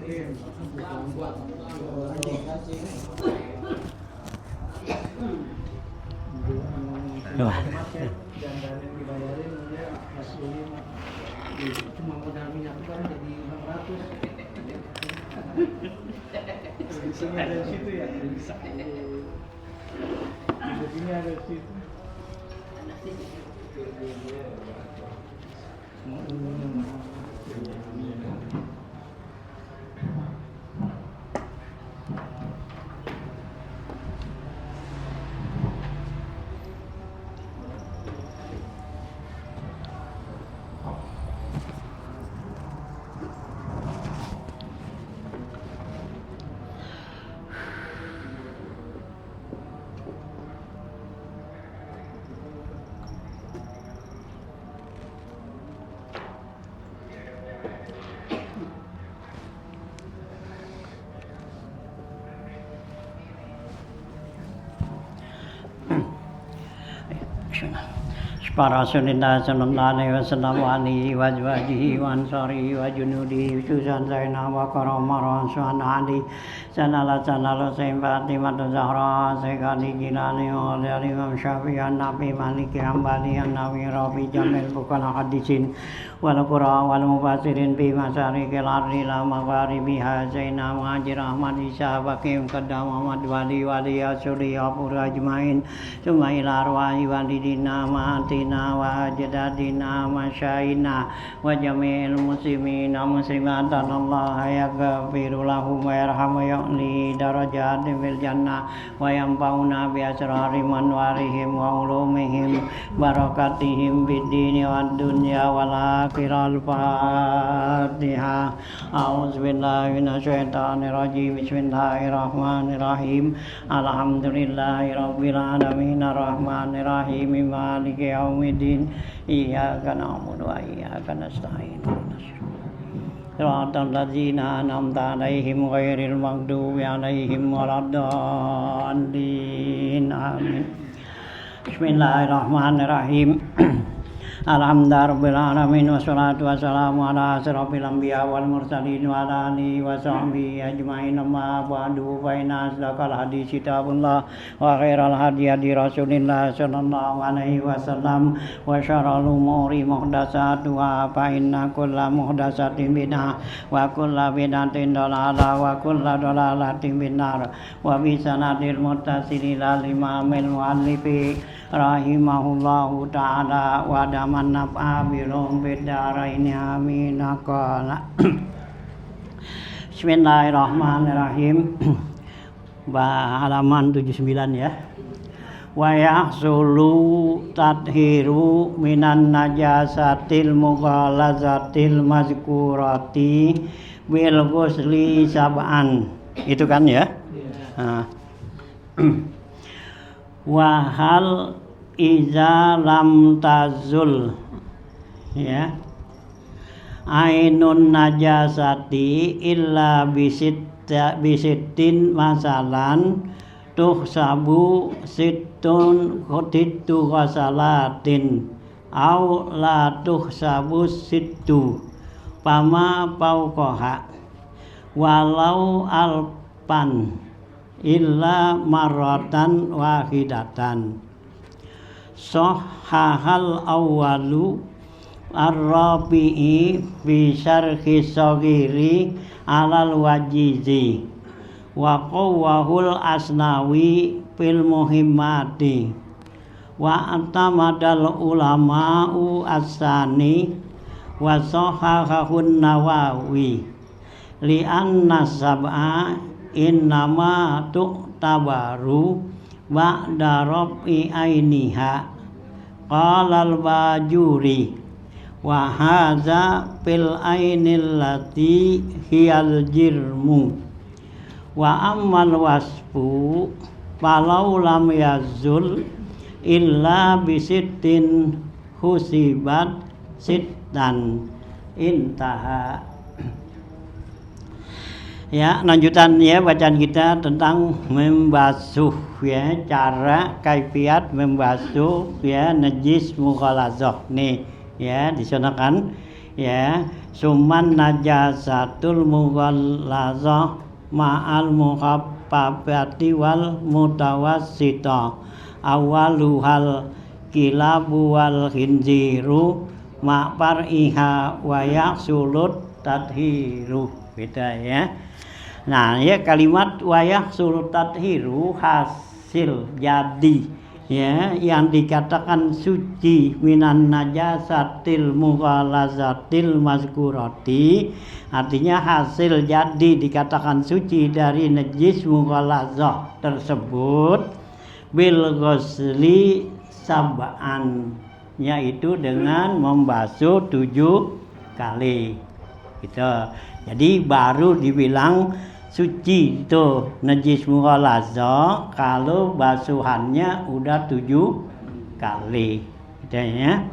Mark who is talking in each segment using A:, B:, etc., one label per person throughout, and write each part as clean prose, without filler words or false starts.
A: Cuma modal minyak kan jadi 600. Sini ada situ ya. Sini ada situ.
B: Para Rasulullah sallallahu alaihi wasallam wa alihi wa azwajihi wa ansarihi wa junudihi Susan Zainab wa Karamah Rasulullah Ali Sanala Fatimah Zahra Sekali Jilani Oleh Imam Syafi'i Nabi Maliki Hambali Nabi Rafi Jamil Bukan Hadisin wal Qura wal Mufassirin bi Masarikil Ardi la Magharibi Hazaina Muhajir Ahmad Isa Bakim Qaddam Muhammad Wali Wali Asuri Apur Ajmain Summa ila arwahi walidina ma'atina wa ajdadina masyaina wa jami'il muslimina muslimatan Allah yaghfiru lahum wa yarhamu ya'li darajatin fil jannah wa yanfa'una bi asrari manwarihim wa ulumihim barakatihim bid dini wad dunya wal akhirah. Al-Fatihah. A'udzubillahi minasyaitonir rajim. Bismillahirrahmanirrahim. Alhamdulillahirabbil alamin arrahmanir rahim maliki yaumiddin iyyaka na'budu wa iyyaka nasta'in Shiratal ladzina an'amta 'alaihim ghairil maghdubi 'alaihim waladdallin. Amin. Bismillahirrahmanirrahim. Alhamdulillahirabbil alamin wassalatu wassalamu ala asyrofil anbiya wal mursalin wa ala alihi wa sahbihi ajmain amma ba'du fa inna asdaqal hadits kitabullah wa khairal hadi hadi Rasulillah sallallahu alaihi wasallam wa syarrul umuri muhdatsatuha fa inna kulla muhdatsatin bid'ah wa kulla bid'atin dhalalah wa kulla dhalalatin finnar wa bi sanadil muttasil ila imamil muallifi rahimahullahu ta'ala wa daman naf'a bilum bidaraini amin. Qala Bismillahirrahmanirrahim. Halaman 79 ya. Wa yahsulu tadhiru minan najasatil mughalazatil mazkurati bil ghusli sab'an. Itu kan ya? Nah. Wahal iza lam tazul ya ainun najasati illa bisittin masalan tuhsabu sittun khutitu ghasalatin au la tuhsabu sittu pama paukoha walau alpan illa marratan wahidatan. Sahhal awwalu ar-rabi'i fi syarhi saghiri alal wajizi wa qawwahul asnawi fil muhimmati wa atamadal ulama'u as-sani wa sahhahun nawawi li anna sab'a innama tu'tabaru ba'da rab'i ainiha qala al-bajuri wa hadza fil ainil lati hiyal jirmu wa ammal wasfu falau lam yazul illa bisittin husibat sittan intaha. Ya, lanjutan ya bacaan kita tentang membasuh ya, cara kaifiat membasuh ya najis mughalazah nih ya, di sana kan ya suman najasatul mughallazah ma'al muhabbabati wal mutawassita awaluhal kilabu wal khinziru ma'par iha wayak sulut tadhiru. Beda ya. Nah ya kalimat wayak sulut tadhiru hasil jadi ya yang dikatakan suci minan najasatil mughalazatil mazkurati, artinya hasil jadi dikatakan suci dari najis mughalazah tersebut bil ghusli sab'an, yaitu dengan membasuh 7 kali gitu. Jadi baru dibilang suci itu najis mughalazah kalau basuhannya udah 7 kali gitu ya.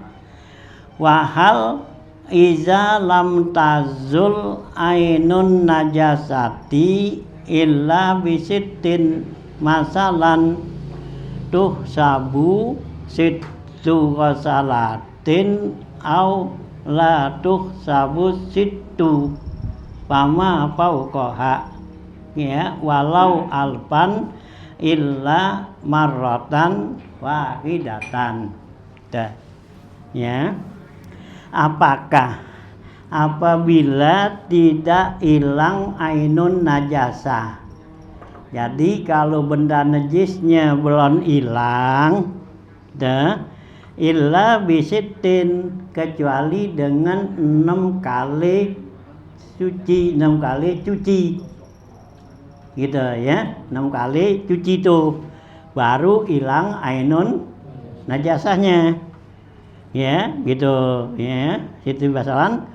B: Wahal iza lam tazul ainun najasati illa bisittin masalan tuh sabu situ ghasalatin au la tuh sabu situ pama fauqaha ya walau alpan illa marratan wahidatan. Ya, apakah apabila tidak hilang ainun najasah, jadi kalau benda najisnya belum hilang illa bisitin, kecuali dengan 6 kali suci, 6 kali cuci gitu ya, 6 kali cuci itu baru hilang ainun najasahnya ya gitu ya. Situ basalan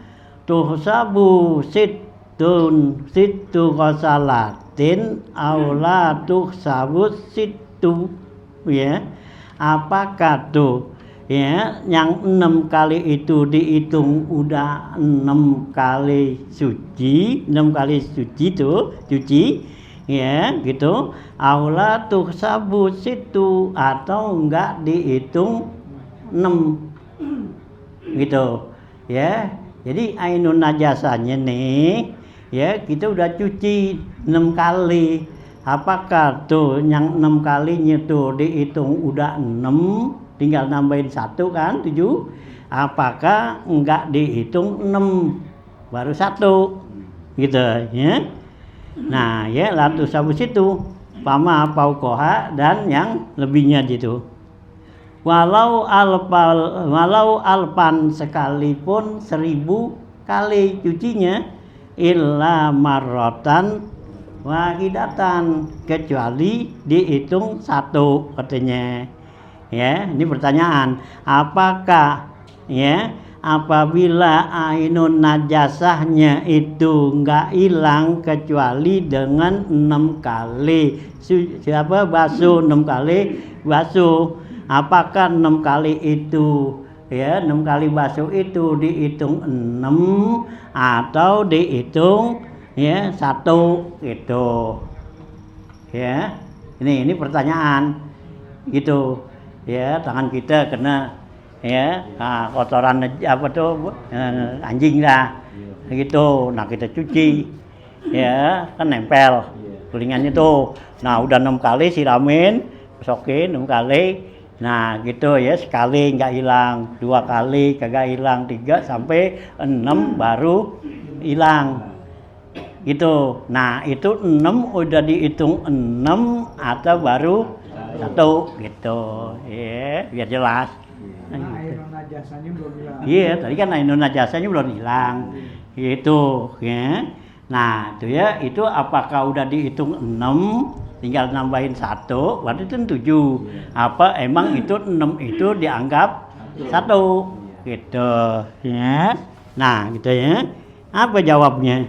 B: tuhsabu situ ghasalatin aula tuhsabu situ ya. Apakah tuh ya yang 6 kali itu dihitung udah 6 kali suci, 6 kali suci tuh cuci ya gitu, aula tuh sabu situ atau enggak dihitung 6 gitu ya. Jadi ainun najasanya nih ya kita udah cuci 6 kali, apakah tuh yang 6 kalinya tuh dihitung udah 6, tinggal nambahin 1 kan 7, apakah enggak dihitung 6 baru 1 gitu ya. Nah ya latu sabu situ pama paukoha dan yang lebihnya gitu. Walau alpan sekalipun 1000 kali cucinya illa marrotan wahidatan, kecuali dihitung 1 katanya ya. Ini pertanyaan, apakah ya apabila ainun najasahnya itu enggak hilang kecuali dengan 6 kali basuh, 6 kali basuh, apakah 6 kali itu ya 6 kali basuh itu dihitung 6 atau dihitung ya 1 gitu ya. Ini pertanyaan gitu ya. Tangan kita kena ya kotoran apa tuh anjing lah gitu, nah kita cuci ya kan nempel kulingannya tuh. Nah udah 6 kali siramin, besokin 6 kali, nah gitu ya, sekali nggak hilang, 2 kali kagak hilang, 3 sampai 6 baru hilang gitu. Nah itu 6 udah dihitung 6 atau baru 1 gitu ya, biar jelas.
A: Ainun najasanya belum hilang.
B: Iya, tadi kan ainun najasanya belum hilang gitu ya. Nah itu ya, itu apakah udah dihitung 6 tinggal nambahin 1 berarti itu 7, apa emang itu 6 itu dianggap 1 gitu ya. Nah gitu ya, apa jawabnya?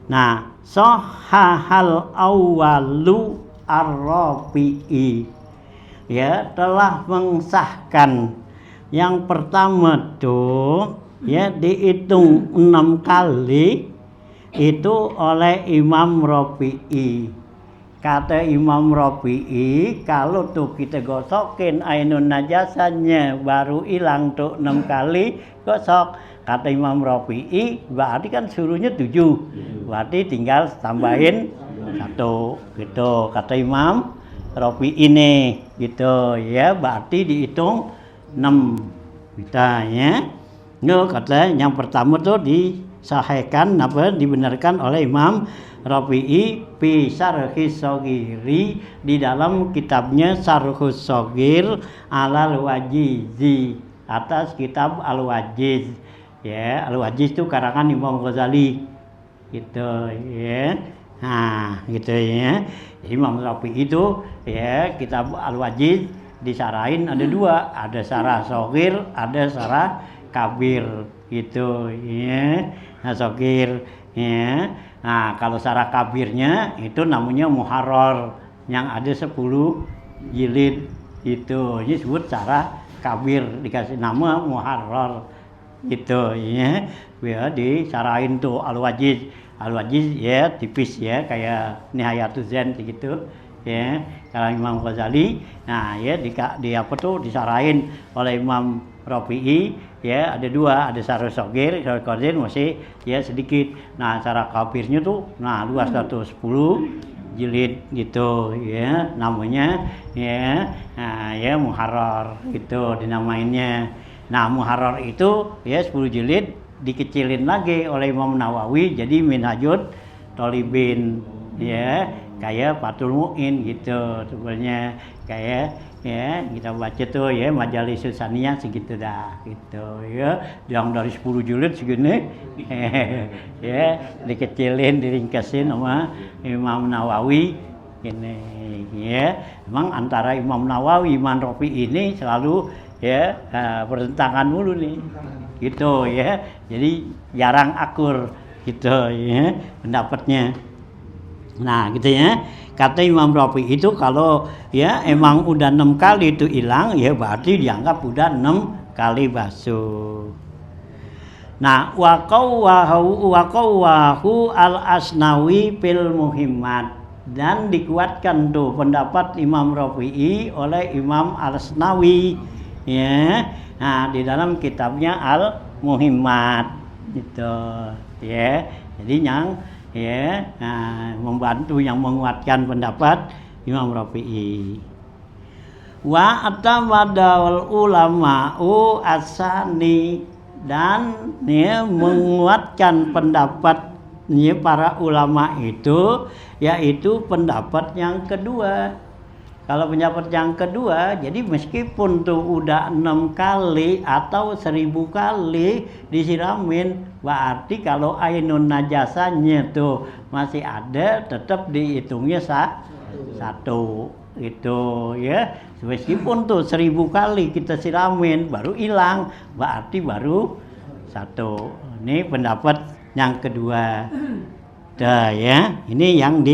B: Nah sohahal awalu ar-rafi'i ya, telah mensahkan yang pertama tuh ya dihitung 6 kali itu oleh Imam Rafi'i. Kata Imam Rafi'i, kalau tuh kita gosokin ainun najasanya baru hilang tuh 6 kali gosok, kata Imam Rafi'i berarti kan suruhnya 7. Berarti tinggal tambahin 1 gitu kata Imam Rafi'i ini gitu ya, berarti dihitung 6 kita ya. Kata yang pertama tuh disahihkan dibenarkan oleh Imam Rafi'i fi Syarhis Shaghiri di dalam kitabnya Syarhus Shaghir alal Wajizi atas kitab Al-Wajiz ya. Al-Wajiz itu karangan Imam Ghazali gitu ya. Nah gitu ya. Jadi Imam Rafi'i itu ya kitab Al-Wajiz disarahin ada 2, ada syarah Shaghir, ada syarah kabir gitu ya. Nah Shaghir ya. Nah kalau syarah kabirnya itu namanya Muharrar yang ada 10 jilid itu. Ini disebut syarah kabir, dikasih nama Muharrar gitu ya. Ya disarahin tuh Al-Wajiz. Al-Wajiz ya tipis ya kayak Nihayatuz Zain gitu ya. Kalau Imam Ghazali nah ya di apa tuh disarahin oleh Imam Rafi'i ya ada 2, ada Syarah Shaghir, Syarah Kabir masih ya sedikit. Nah syarah kabirnya tuh nah luas 110 jilid gitu ya namanya ya. Nah ya Muharrar gitu dinamainnya. Nah Muharrar itu ya 10 jilid dikecilin lagi oleh Imam Nawawi jadi Minhajul Thalibin ya kayak Fathul Mu'in gitu sebenarnya kayak ya kita baca tuh ya Majalis Saniyah segitu dah gitu ya yang dari 10 jilid segini ya dikecilin diringkesin sama Imam Nawawi ini ya. Memang antara Imam Nawawi Imam Rafi'i ini selalu ya bertentangan mulu nih gitu ya, jadi jarang akur gitu ya pendapatnya. Nah gitu ya, kata Imam Rafi'i itu kalau ya emang udah 6 kali itu hilang ya berarti dianggap udah 6 kali basuh. Nah waqawahu al-Asnawi fil Muhimmat, dan dikuatkan tuh pendapat Imam Rafi'i oleh Imam Al-Asnawi ya. Nah di dalam kitabnya Al-Muhimmat gitu ya. Jadi yang ya membantu yang menguatkan pendapat Imam Rafi'i. Wa atamadal ulama'u asani, dan ya menguatkan pendapat ya, para ulama itu yaitu pendapat yang kedua. Kalau pendapat yang kedua, jadi meskipun tuh udah 6 kali atau 1000 kali disiramin, berarti kalau ainun najasanya tuh masih ada, tetap dihitungnya 1 itu ya. Meskipun tuh 1000 kali kita siramin baru hilang, berarti baru 1. Ini pendapat yang kedua. Dah ya, ini yang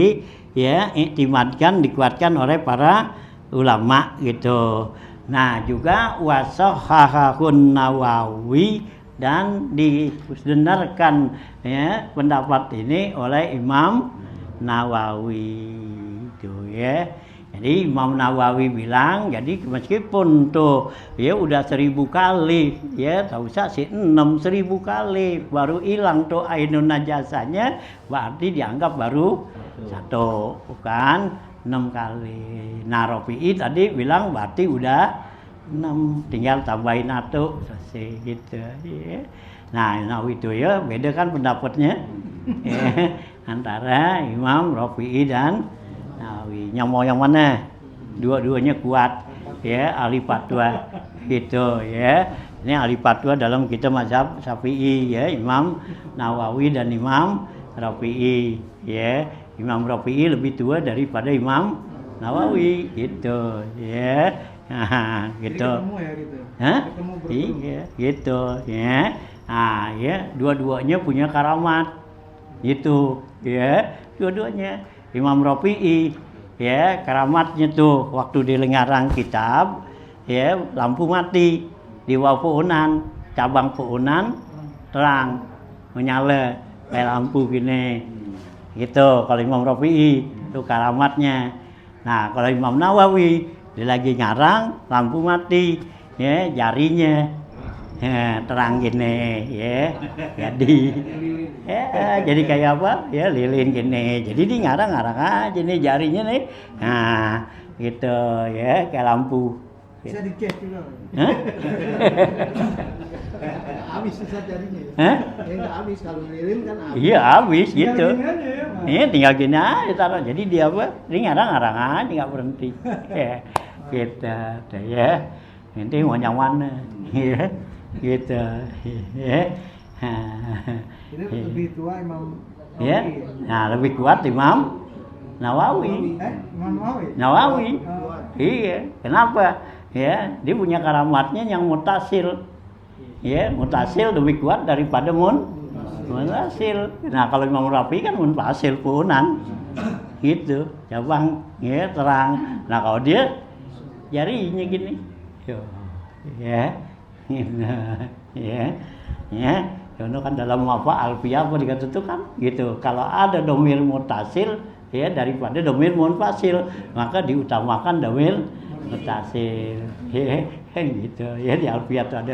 B: iktimadkan dikuatkan oleh para ulama gitu. Nah juga wasahahun Nawawi, dan dibenarkan ya pendapat ini oleh Imam Nawawi itu ya. Jadi Imam Nawawi bilang jadi meskipun tuh ya udah 1000 kali ya tak usah sih 1000 kali baru hilang tuh ainun najasanya, berarti dianggap baru 1 bukan 6 kali. Nah Rafi'i tadi bilang berarti udah 6 tinggal tambahin 1 selesai gitu ya. Nah itu ya beda kan pendapatnya ya, antara Imam Rafi'i dan Nawawi. Yang mau yang mana? Dua-duanya kuat ya, ahli fatwa gitu ya. Ini ahli fatwa dalam kitab mazhab Syafi'i ya, Imam Nawawi dan Imam Rafi'i ya. Imam Rafi'i lebih tua daripada Imam Nawawi gitu ya. Nah, gitu.
A: Ketemu ya gitu.
B: Hah?
A: Ketemu
B: Iya, gitu ya. Nah, ya dua-duanya punya karamat. Gitu ya. Dua-duanya. Imam Rafi'i ya karamatnya tuh waktu di Lengarang kitab ya lampu mati di bawah pohonan, cabang pohonan terang menyala kayak lampu gini gitu. Kalau Imam Rafi'i itu karamatnya. Nah kalau Imam Nawawi dia lagi ngarang lampu mati ya jarinya terang gini ya. Jadi kayak apa? Ya lilin gini. Jadi dia ngarang-ngarang aja nih jarinya nih. Nah, gitu ya kayak lampu.
A: Bisa dicek juga.
B: Hah?
A: Habis susah jadinya.
B: Hah?
A: Ya nggak habis kalau lilin kan habis.
B: Iya habis gitu.
A: Tinggal gini aja ya, Pak.
B: Ini tinggal gini aja taruh. Jadi dia apa? Dia ngarang-ngarang aja nggak berhenti. Ya, gitu ya. Nanti mau yang mana? Ya, gitu. Ya.
A: Ini lebih tua Imam Nawawi.
B: Ya. Nah lebih kuat Imam Nawawi.
A: Imam Nawawi.
B: Nawawi.
A: Oh.
B: Iya. Kenapa? Ya, dia punya karamatnya yang mutasil. Ya, mutasil lebih kuat daripada munfasil. Nah, kalau Imam Rafi kan munfasil punan. Gitu, cabang ya terang. Nah, kalau dia jarinya gini. Yo. Ya. Ya. Ya. Contoh kan dalam apa alfiah apa dikata itu kan gitu. Kalau ada domir mutasil ya daripada domir munfasil, maka diutamakan domir mutasil. Ya, gitu. Ya di alfiah itu ada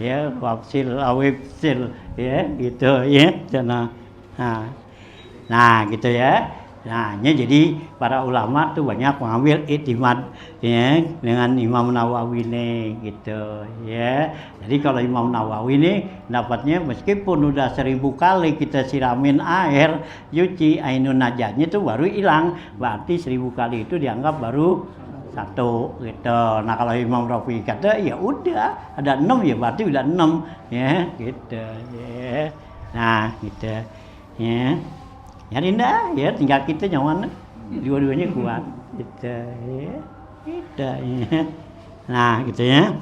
B: ya wafsil, awifsil ya gitu ya. Nah, gitu ya. Nah, jadi para ulama tuh banyak mengambil iktimad ya dengan Imam Nawawi nih gitu ya. Jadi kalau Imam Nawawi nih dapatnya meskipun udah 1000 kali kita siramin air cuci ainun najasnya tuh baru hilang, berarti 1000 kali itu dianggap baru satu gitu. Nah kalau Imam Rafi kata ya udah ada 6 ya berarti udah 6 ya gitu ya. Nah gitu ya. Ya Dinda, ya tinggal kita yang mana dua-duanya kuat gitu ya. Gitu ya. Nah gitu ya.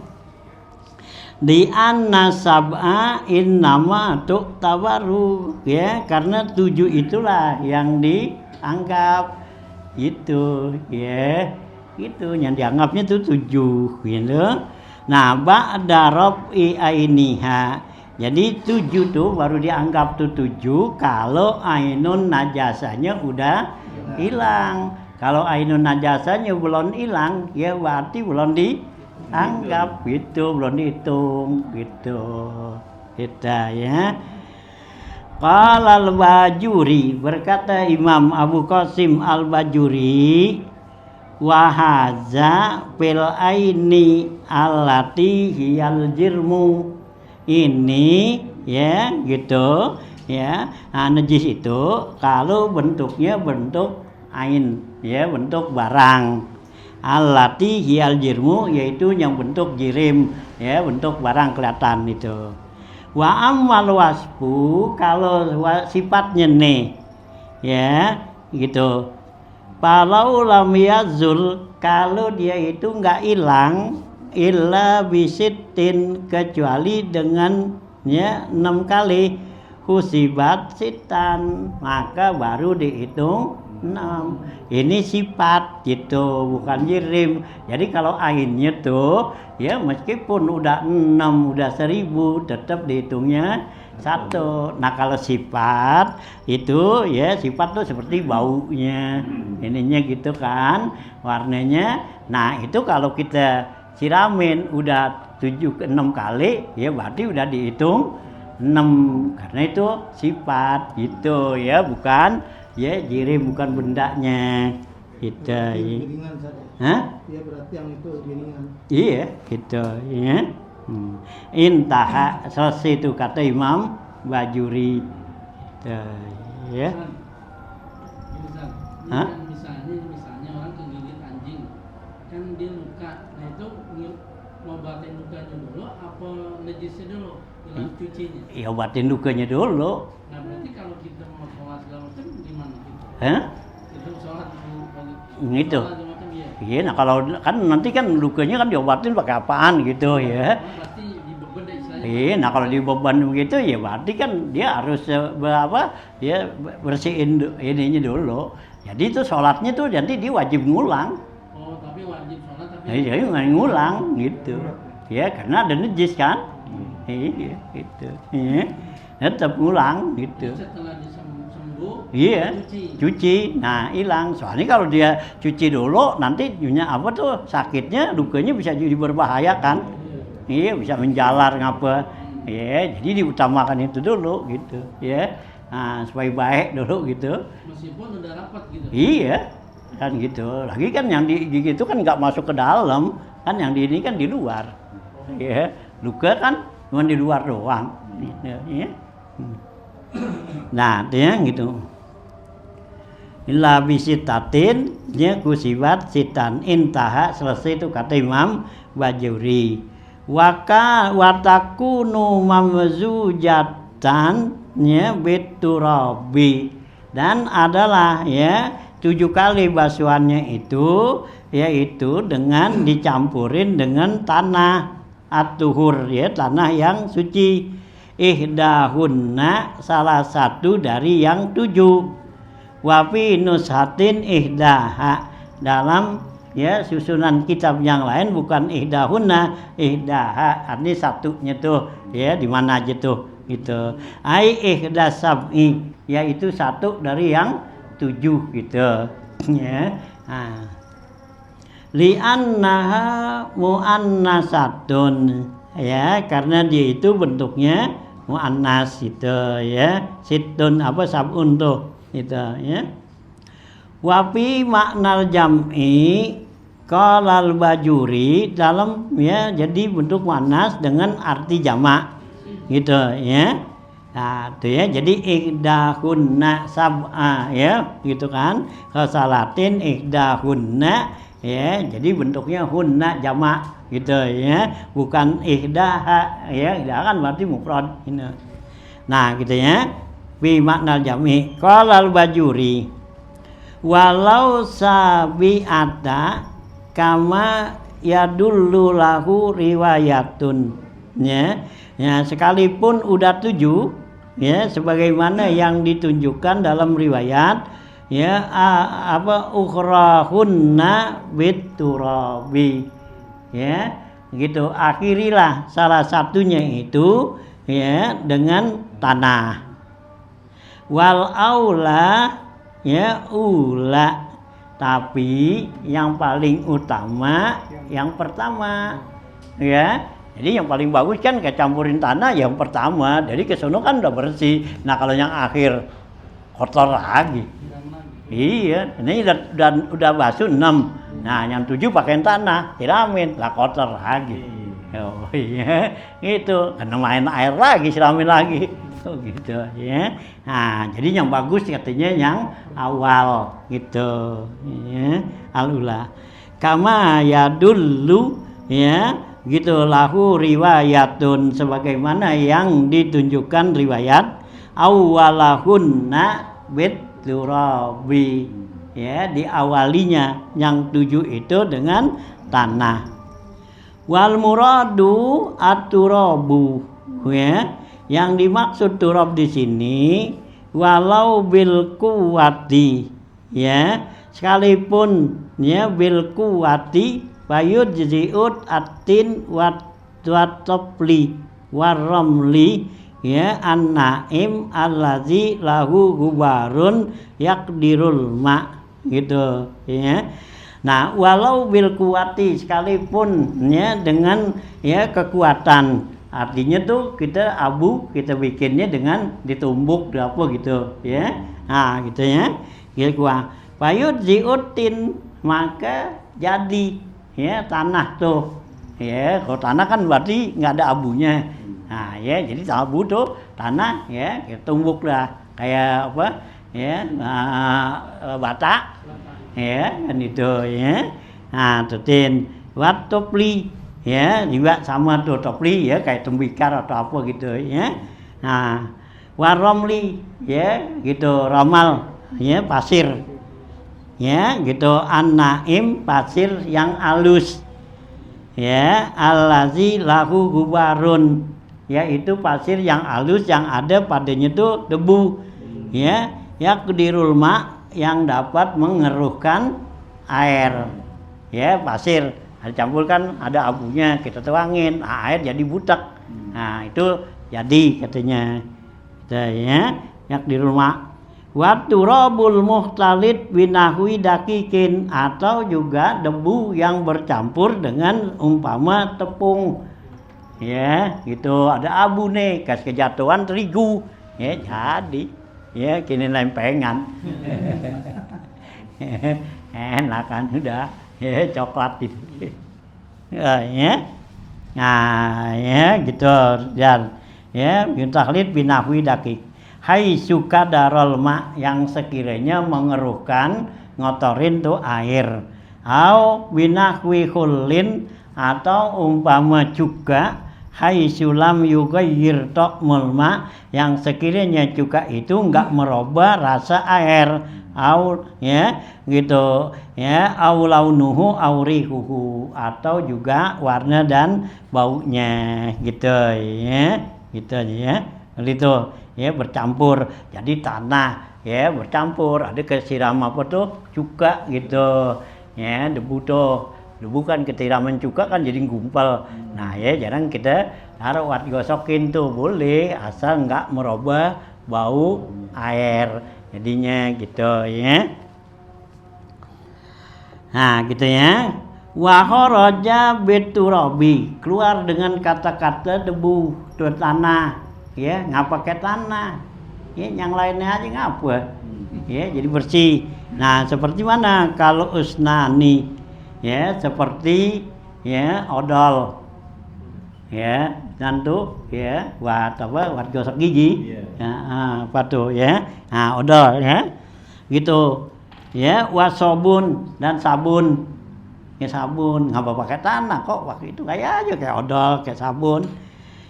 B: Di anna sab'a innama tu'tabaru ya karena 7 itulah yang dianggap itu ya. Itu yang dianggapnya itu 7 gitu. Nah, ba'da rab'i ainiha. Jadi 7 tuh baru dianggap tuh 7 kalau ainun najasanya udah hilang. Kalau ainun najasanya belum hilang, ya berarti belum dianggap gitu, belum dihitung gitu. Kita ya. Qala al-Bajuri berkata Imam Abu Qasim al-Bajuri wa hadza fil aini allati hiyal jirmu. Ini ya gitu ya. Nah, najis itu kalau bentuknya bentuk ain ya bentuk barang. Allati hiyal jirmu yaitu yang bentuk jirim ya bentuk barang kelihatan itu. Wa ammal wasfu kalau sifatnya nih ya gitu. Kalau lam yazul kalau dia itu enggak hilang illa bisitin kecuali dengan ya 6 kali husibat sitan maka baru dihitung 6. Ini sifat gitu bukan jirim. Jadi kalau ainnya tuh ya meskipun udah 6 udah 1000 tetap dihitungnya 1. Nah kalau sifat itu ya sifat tuh seperti baunya ininya gitu kan warnanya. Nah itu kalau kita siramin udah 6 kali ya berarti udah dihitung 6 karena itu sifat gitu ya bukan ya jirim bukan bendanya gitu ya. Hah?
A: Ya berarti yang itu giringan.
B: Iya gitu ya. Intaha selesai itu kata Imam Bajuri gitu ya. Hah?
C: Misalnya orang kegigit anjing kan dia luka, nah itu ngobatin lukanya dulu apa najisnya dulu hilang cucinya?
B: Ya obatin lukanya dulu.
C: Nah berarti kalau kita mau sholat segala macam gimana gitu?
B: Hah?
C: Kita sholat
B: Gitu.
C: macam ya.
B: Iya, nah kalau kan nanti kan lukanya kan diobatin pakai apaan gitu ya.
C: Berarti dibeban istilahnya.
B: Iya, nah kalau dibeban begitu ya berarti kan dia harus berapa? Ya bersihin ininya dulu. Jadi itu sholatnya tuh nanti dia wajib ngulang.
C: Oh, tapi wajib sholat tapi.
B: Iya, ngulang gitu. Ya karena ada najis kan. Iya, gitu. Iya. Tetap ngulang gitu.
C: Setelah sembuh,
B: Iya, cuci. Nah, hilang. Soalnya kalau dia cuci dulu nanti punya apa tuh sakitnya, lukanya bisa jadi berbahaya kan. iya bisa menjalar ngapa, ya jadi diutamakan itu dulu gitu, ya, nah, supaya baik dulu gitu,
C: Meskipun udah rapat gitu.
B: iya, kan gitu, lagi kan yang di itu kan nggak masuk ke dalam, kan yang di ini kan di luar, ya, luka kan cuma di luar doang, gitu, ya. Nah, dia gitu. Illa bisitatin nya kusibat sitan intaha selesai itu kata Imam Bajuri. Waka watakunu mamzujatan nya biturabi, dan adalah ya 7 kali basuhannya itu yaitu dengan dicampurin dengan tanah atuhur, ya tanah yang suci. Ihdahunna salah satu dari yang 7. Wafi nushatin ihdaha, dalam ya susunan kitab yang lain bukan ihdahunna, ihdaha artinya satunya tuh ya di mana aja tuh gitu. Ai ihdas sab'i, yaitu satu dari yang 7 gitu ya. Nah, li'annaha muannasatun, ya karena dia itu bentuknya muannas gitu ya. Situn apa sabun tuh itu ya. Wafi maknal jam'i qalal bajuri, dalam ya jadi bentuk muannas dengan arti jamak gitu ya. Nah itu ya, jadi ihdahunna sab'a ya gitu kan. Khasalatin ihdahunna ya, jadi bentuknya hunna jamak gitu ya, bukan ihdaha ya. Ihdaha kan berarti mufrad ini. Nah gitu ya, bi maknal jami. Qalal bajuri walau sabi'ata kama yadullu lahu riwayatun ya. Ya sekalipun udah 7 ya, sebagaimana yang ditunjukkan dalam riwayat ya, apa ukhrahunna biturabi ya gitu, akhirilah salah satunya itu ya dengan tanah. Wal aula ya ula, tapi yang paling utama yang pertama ya. Jadi yang paling bagus kan kayak campurin tanah yang pertama, jadi kesono kan udah bersih. Nah kalau yang akhir kotor lagi. Iya, ini udah basuh 6. Nah yang 7 pakai tanah, siramin lah kotor lagi. Oh iya, gitu. Karena main air lagi, siramin lagi. Oh gitu ya. Nah jadi yang bagus katanya yang awal gitu. Ya, alula. Kama ya dulu ya. Gitu lahu riwayatun, sebagaimana yang ditunjukkan riwayat awalahunna biturabi ya, diawalinya yang 7 itu dengan tanah. Wal muradu aturabu ya, yang dimaksud turab di sini walau bil kuwati ya, sekalipun ya bil kuwati bayud jiut atin watopli waramli ya an-naim allazi lahu gubarun yakdirul ma gitu ya. Nah walau bil kuwati, sekalipun ya dengan ya kekuatan, artinya tuh kita abu kita bikinnya dengan ditumbuk apa gitu ya. Nah gitu ya, gitu bayud jiutin, maka jadi ya tanah tuh ya. Kalau tanah kan berarti nggak ada abunya. Nah ya jadi abu tuh tanah ya, kita tumbuk lah kayak apa ya, bata ya kan itu ya. Nah tutin wat topli ya juga sama tuh, topli ya kayak tembikar atau apa gitu ya. Nah waromli ya gitu, ramal ya pasir ya gitu, an-naim pasir yang alus ya, allazi lahu gubarun yaitu pasir yang alus yang ada padanya tuh debu ya, yakdirul ma yang dapat mengeruhkan air ya. Pasir dicampurkan ada abunya, kita tuangin air jadi butek. Nah itu jadi katanya ya, yakdirul ma. Waturabul muhtalit binahwi dakikin, atau juga debu yang bercampur dengan umpama tepung ya gitu, ada abu nih, kas kejatuhan terigu, ya jadi, ya kini lempengan, enak kan udah, ya coklat gitu, ya, nah ya gitu, dan ya taklid binahwi dakik, hai suka darol ma yang sekiranya mengeruhkan, ngotorin tuh air, au binahwi khulin atau umpama juga hai sulam yugayyir ta'mul ma yang sekiranya juga itu enggak merubah rasa air au ya gitu ya au launuhu au rihuhu atau juga warna dan baunya gitu ya gitu ya bercampur jadi tanah ya bercampur ada kesiram apa tuh juga gitu ya debu kan ketiraman juga kan jadi gumpal. Nah ya jarang kita taruh buat gosokin tuh boleh asal nggak merubah bau air jadinya gitu ya. Nah gitu ya. Wa kharaja biturabi keluar dengan kata-kata debu tuh tanah ya nggak pakai tanah ya yang lainnya aja ngapa ya jadi bersih. Nah seperti mana kalau usnani ya seperti ya odol ya dan tuh ya buat gosok gigi ya apa tuh ya nah odol ya gitu ya wasobun dan sabun ya sabun nggak pakai tanah kok waktu itu kayak aja kayak odol kayak sabun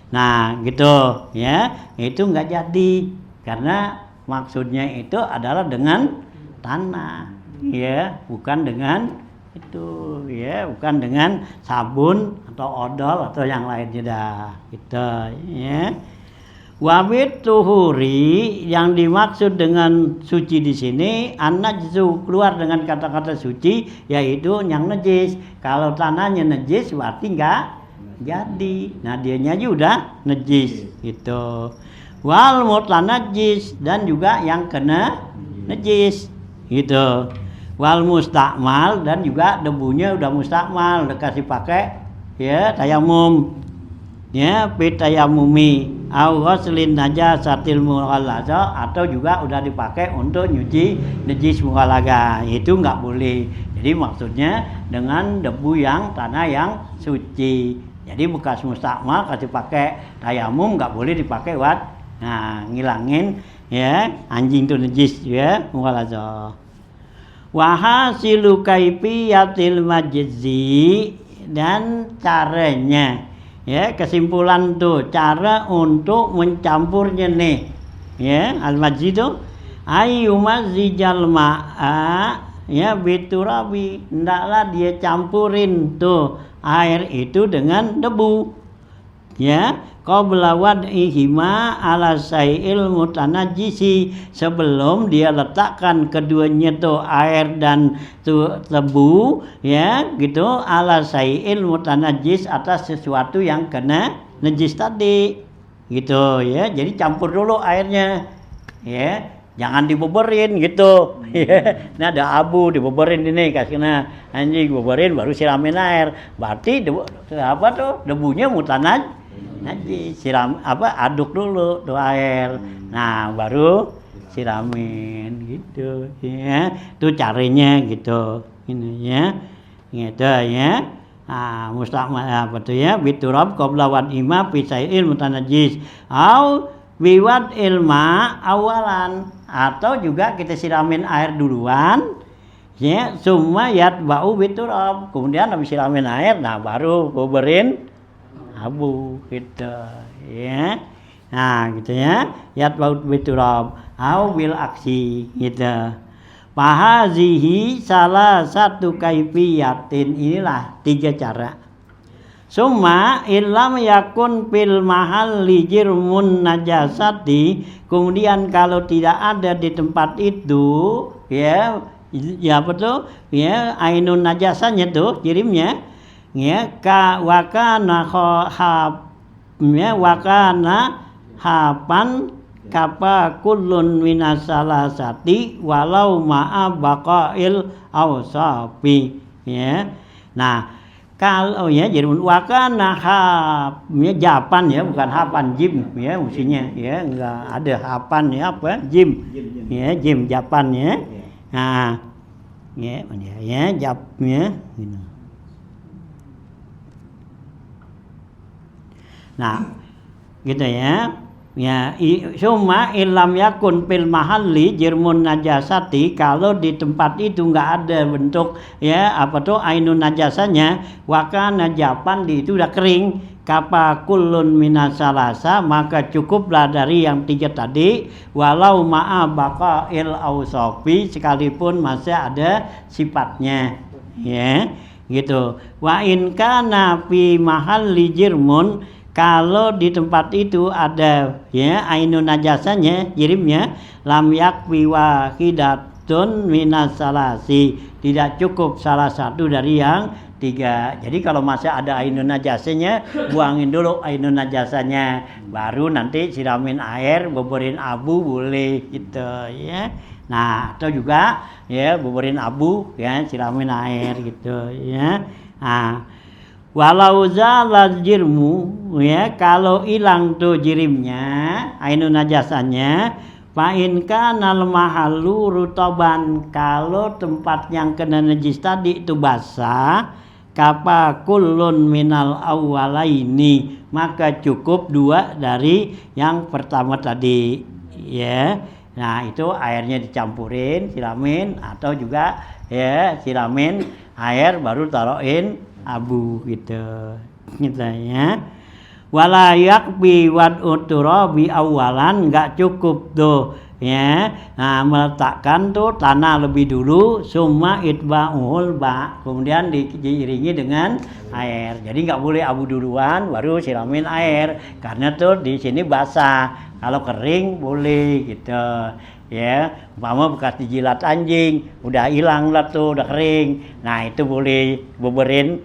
B: nah gitu ya itu nggak jadi karena maksudnya itu adalah dengan tanah ya bukan dengan itu ya bukan dengan sabun atau odol atau yang lainnya dah gitu ya wabit tuhuri yang dimaksud dengan suci di sini an-najzu keluar dengan kata-kata suci yaitu yang najis kalau tanahnya najis berarti enggak jadi nah dianya aja udah najis gitu wal mutanajjis dan juga yang kena najis gitu wal mustakmal dan juga debunya udah mustakmal udah kasih pakai ya tayamum ya pitayamumi au ghuslin najasatil mughallaza atau juga udah dipakai untuk nyuci najis mughalaga itu enggak boleh jadi maksudnya dengan debu yang tanah yang suci jadi bekas mustakmal kasih pakai tayamum enggak boleh dipakai buat nah ngilangin ya anjing tuh najis ya mughalaza wahasilu kaifiyatil majzi dan caranya ya kesimpulan tuh cara untuk mencampurnya nih ya al-majzi itu ayyumazijal ma'a ya biturabi hendaklah dia campurin tuh air itu dengan debu ya qabla wad'ihima ala sayil mutanajjisi sebelum dia letakkan keduanya tuh air dan tuh tebu ya gitu ala sayil mutanajjis atas sesuatu yang kena najis tadi gitu ya jadi campur dulu airnya ya jangan diboborin gitu ya ini ada abu diboborin ini kasihnya anjing boborin baru siramin air berarti debu, apa tuh debunya mutanaj nanti siram aduk dulu tuh air nah baru siramin gitu ya itu caranya gitu ini ya gitu ya mustakmal apa tuh ya biturab qabla wad'ima fi sai'il mutanajjis au biwad ilma awalan atau juga kita siramin air duluan ya summa yatba'u biturab kemudian habis siramin air nah baru boberin abu gitu ya nah gitu ya yatba'u biturab au bil aksi gitu fahazihi salah satu kaifiyatin inilah 3 cara summa illam yakun fil mahalli jirmun najasati kemudian kalau tidak ada di tempat itu ya betul ya ainun najasanya tuh jirimnya ya ka wakana khab ya wakana hapan kapa kullun minasalasati walau ma'a baqail awsafi ya nah Kalau ya jirmun wakana ya japan ya bukan hapan jim ya mestinya ya enggak ada hapan ya apa jim ya jim japan ya. Nah ya japnya gitu. Nah gitu ya. Ya, summa ilam yakun fil mahalli jirmun najasati, kalau di tempat itu enggak ada bentuk ya apa tuh ainun najasanya, wakana japan di itu udah kering, kapa kullun minasalasa, maka cukuplah dari yang 3 tadi, walau ma'a baqail ausofi, sekalipun masih ada sifatnya ya gitu. Wa in kana fi mahalli jirmun, kalau di tempat itu ada ya ainun najasanya jirimnya, lam yakfi wahidatun minasalasi, tidak cukup salah satu dari yang 3. Jadi kalau masih ada ainun najasanya, buangin dulu ainun najasanya, baru nanti siramin air, buburin abu boleh gitu ya. Nah atau juga ya buburin abu ya siramin air gitu ya. Nah walau zalal jirmu ya, kalau hilang tuh jirimnya ainun najasanya, fa in kana al mahallu rutaban, kalau tempat yang kena najis tadi itu basah, kapa kullun minal awwalaini, maka cukup 2 dari yang pertama tadi ya. Nah itu airnya dicampurin siramin, atau juga ya siramin air baru taruhin abu gitu ya. Wala yakbi wad'u turabi awalan, enggak cukup tuh ya. Nah meletakkan tuh tanah lebih dulu, summa itba'ul ba, kemudian diiringi dengan air. Jadi enggak boleh abu duluan baru siramin air, karena tuh di sini basah. Kalau kering boleh gitu ya. Umpama bekas dijilat anjing udah hilang lah tuh, udah kering, nah itu boleh buburin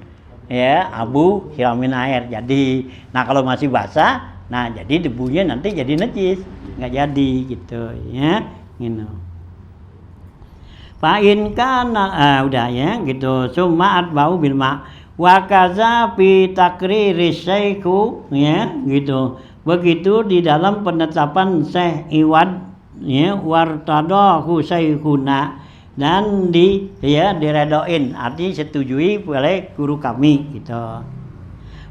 B: ya abu siramin air jadi. Nah kalau masih basah, nah jadi debunya nanti jadi najis, nggak jadi gitu ya gitu. Fa in kana udah ya gitu, summa atba'u bil ma wa kaza fi takriris syaiku ya gitu. Begitu di dalam penetapan Syekh Iwad ya, wartadahu syekhuna, dan diredoin, artinya setujui oleh guru kami gitu.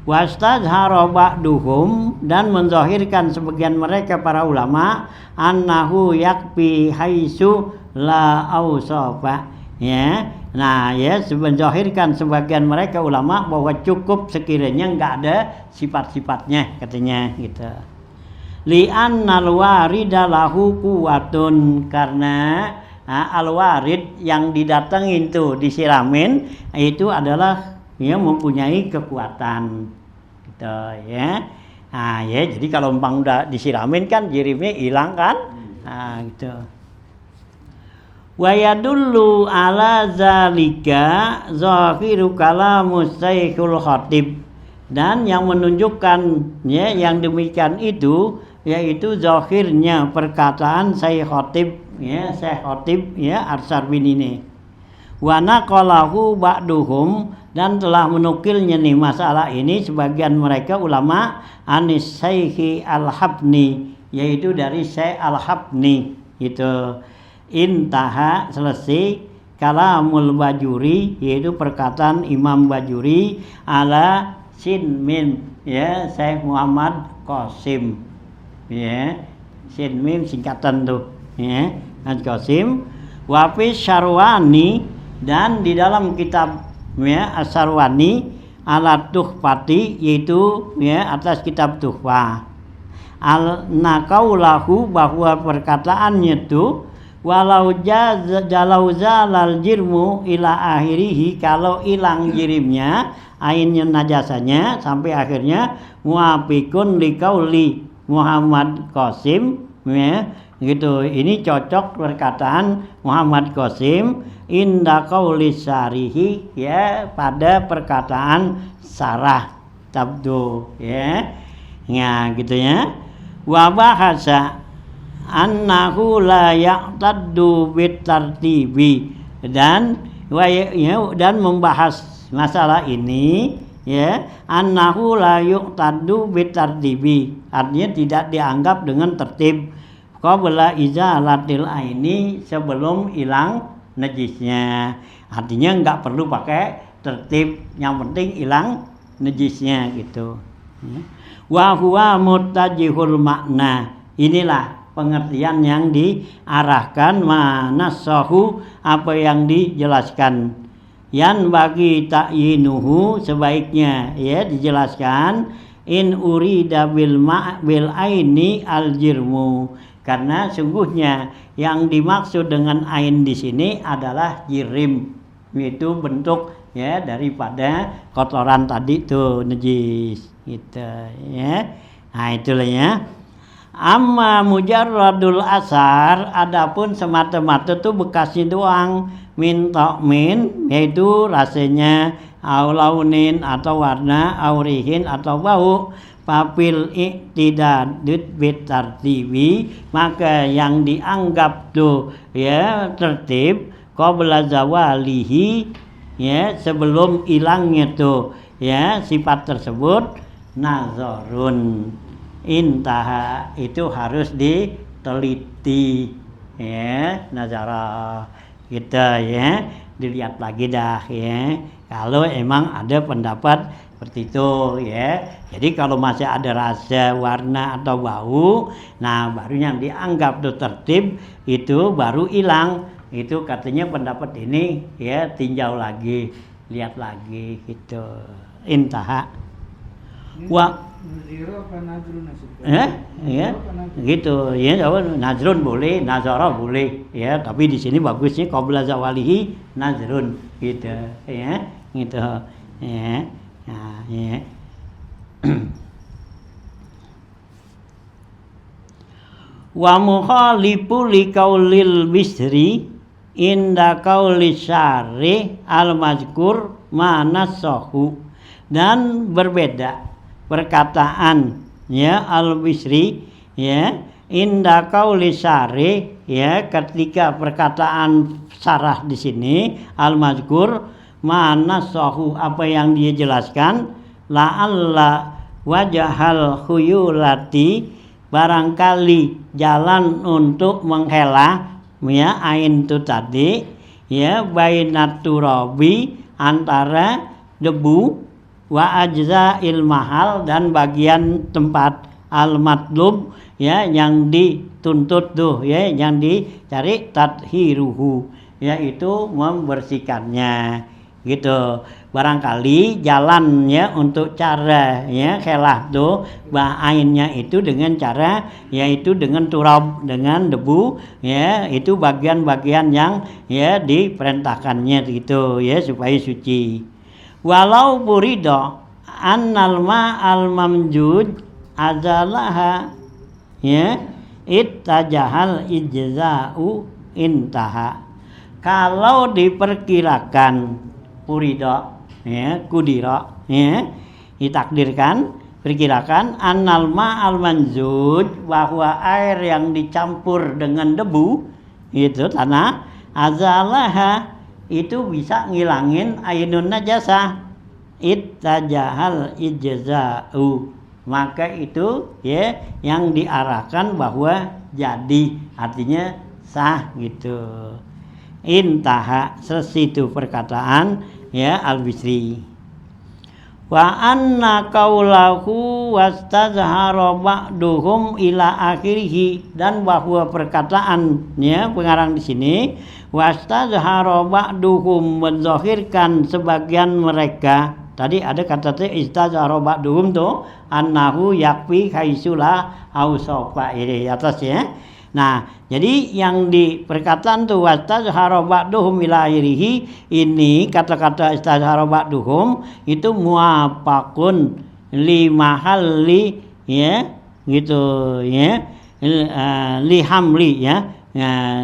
B: Wastazhara ba'duhum, dan menzahirkan sebagian mereka para ulama, annahu yakfi haitsu la ausafa ya. Nah ya, menzahirkan sebagian mereka ulama bahwa cukup sekiranya enggak ada sifat-sifatnya katanya gitu. Li'annal warida lahu quwwatun, karena al-warid yang didatengin tuh disiramin itu adalah ya mempunyai kekuatan gitu ya. Nah ya, jadi kalau umpang udah disiramin kan jirimnya hilang kan. Nah gitu. Wa yadullu ala zalika zahiru kalamus Syekhul Khatib, dan yang menunjukkan ya yang demikian itu yaitu zahirnya perkataan Syekh Khatib ya, Syekh Khatib ya Ar-Sarbin ini. Wa naqalahu ba'duhum, dan telah menukilnya nih masalah ini sebagian mereka ulama anis Syekh Al-Habni, yaitu dari Syekh Al-Habni itu. Intaha, selesai kalamul Bajuri, yaitu perkataan Imam Bajuri ala sin min ya Syekh Muhammad Qasim ya, sin mim singkatan tuh ya Qasim. Wa fi Syarwani, dan di dalam kitab ya As-Syarwani ala Tuhfati, yaitu ya atas kitab Tuhfah, al naqaulahu, bahwa perkataannya tuh walau jalau zalal jirmu ila akhirihi, kalau hilang jirimnya ainnya najasanya sampai akhirnya, muafiqun liqauli Muhammad Qasim ya gitu. Ini cocok perkataan Muhammad Qasim inda qauli syarihi ya, pada perkataan sarah tabdu ya gitu ya. Wa bahasa annahu la yaqtaddu bitartibi, dan membahas masalah ini ya annahu la yuqtadu bitartibi, artinya tidak dianggap dengan tertib qabla izalatil aini, sebelum hilang najisnya. Artinya enggak perlu pakai tertib, yang penting hilang najisnya gitu. Wa huwa mutajihul makna, inilah pengertian yang diarahkan manasahu, apa yang dijelaskan. Yan bagi ta'yinuhu, sebaiknya ya dijelaskan in urida bil aini al jirmu, karena sungguhnya yang dimaksud dengan ain di sini adalah jirim, itu bentuk ya daripada kotoran tadi tuh najis gitu ya. Nah itulah ya. Amma mujarradul asar, adapun semata-mata tuh bekasnya doang, min ta'min, yaitu rasanya, au launin atau warna, au rihin atau bau, papil iktidadut bitartibi, maka yang dianggap tuh ya tertib qabla zawalihi, ya sebelum hilangnya tuh ya sifat tersebut, nazarun, intaha, itu harus diteliti ya, nazara kita ya, dilihat lagi dah ya, kalau emang ada pendapat seperti itu ya. Jadi kalau masih ada rasa, warna atau bau, nah baru yang dianggap tuh tertib, itu baru hilang, itu katanya pendapat ini ya, tinjau lagi, lihat lagi gitu, intaha. Wa
A: Zero apa nazrun
B: ya gitu ya, nazrun boleh, nazara boleh ya, tapi di sini bagusnya qabla zawalihi nazrun gitu ya, gitu ya. Nah, ya. Wa mukhalifu liqaulil bisri inda qauli syari al mazkur manasahu, dan berbeda perkataan ya al-Bisri ya inda qauli syari, ya ketika perkataan sarah di sini al-mazkur manasahu, apa yang dia jelaskan, la'alla wajahal khuyulati, barangkali jalan untuk menghela ya ain itu tadi ya, bainat turabi, antara debu, wa ajza'il mahal, dan bagian tempat al matlub ya yang dituntut tuh ya, yang dicari, tathiruhu, yaitu membersihkannya gitu. Barangkali jalan ya untuk cara ya khelah tuh ainnya itu dengan cara yaitu dengan turab, dengan debu ya, itu bagian-bagian yang ya diperintahkannya gitu ya supaya suci. Walau burido annal ma'al mamjud azalaha ya ittajahal ijza'u intaha, kalau diperkirakan burido ya kudiro ya ditakdirkan, perkirakan annal ma'al manjud, bahwa air yang dicampur dengan debu itu tanah, azalaha, itu bisa ngilangin ainun najasah, ittajahal ijza'u, maka itu ya yang diarahkan bahwa jadi, artinya sah gitu. Intaha, selesai itu perkataan ya al-Bisri. Wa anna qaulahu wastazhara ba'duhum ila akhirih, dan bahwa perkataannya pengarang di sini wastazhara ba'duhum, menzahirkan sebagian mereka. Tadi ada kata istazhara ba'duhum tuh annahu yakfi haitsula ausafa, ini atas ya. Nah, jadi yang di perkataan tuh wastazhara ba'duhum ila akhirih, ini kata-kata istazhara ba'duhum itu muwafaqun li mahalli ya gitu ya, li hamli ya,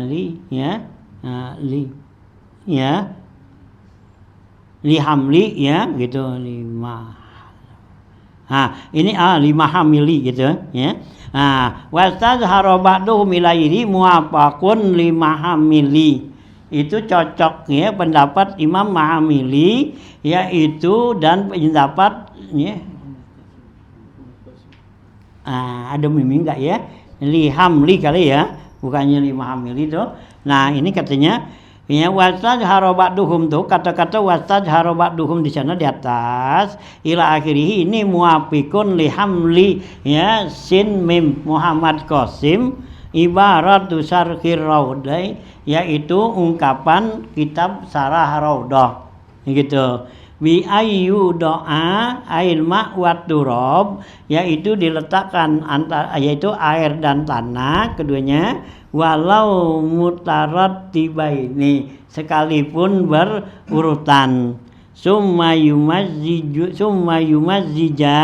B: li ya, li ya, li hamli ya gitu, lima. Nah, ini lima hamili gitu ya. Nah, wastazhara ba'duhum ilairi muwafaqun lima hamili itu cocok ya pendapat Imam Ma'amili yaitu dan pendapat ya. Ada mimi enggak ya? Lihamli kali ya, bukannya Ma'amili itu. Nah, ini katanya ya wastaj harobaduhum tuh kata-kata wastaj harobaduhum di sana di atas ila akhirih ini muafikun lihamli ya sin mim Muhammad Qasim ibarat syarhir raudai yaitu ungkapan kitab Sarah Raudah gitu bi ayyu doa air ma wat turab yaitu diletakkan antara yaitu air dan tanah keduanya walau mutarat tiba ini sekalipun berurutan summa yumazzija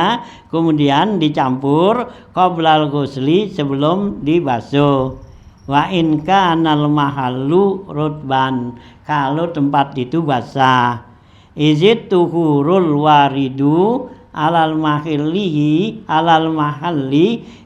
B: kemudian dicampur qoblal ghusli sebelum dibasuh wa in kanal mahallu rutban kalau tempat itu basah izit tuhurul waridu alal mahalli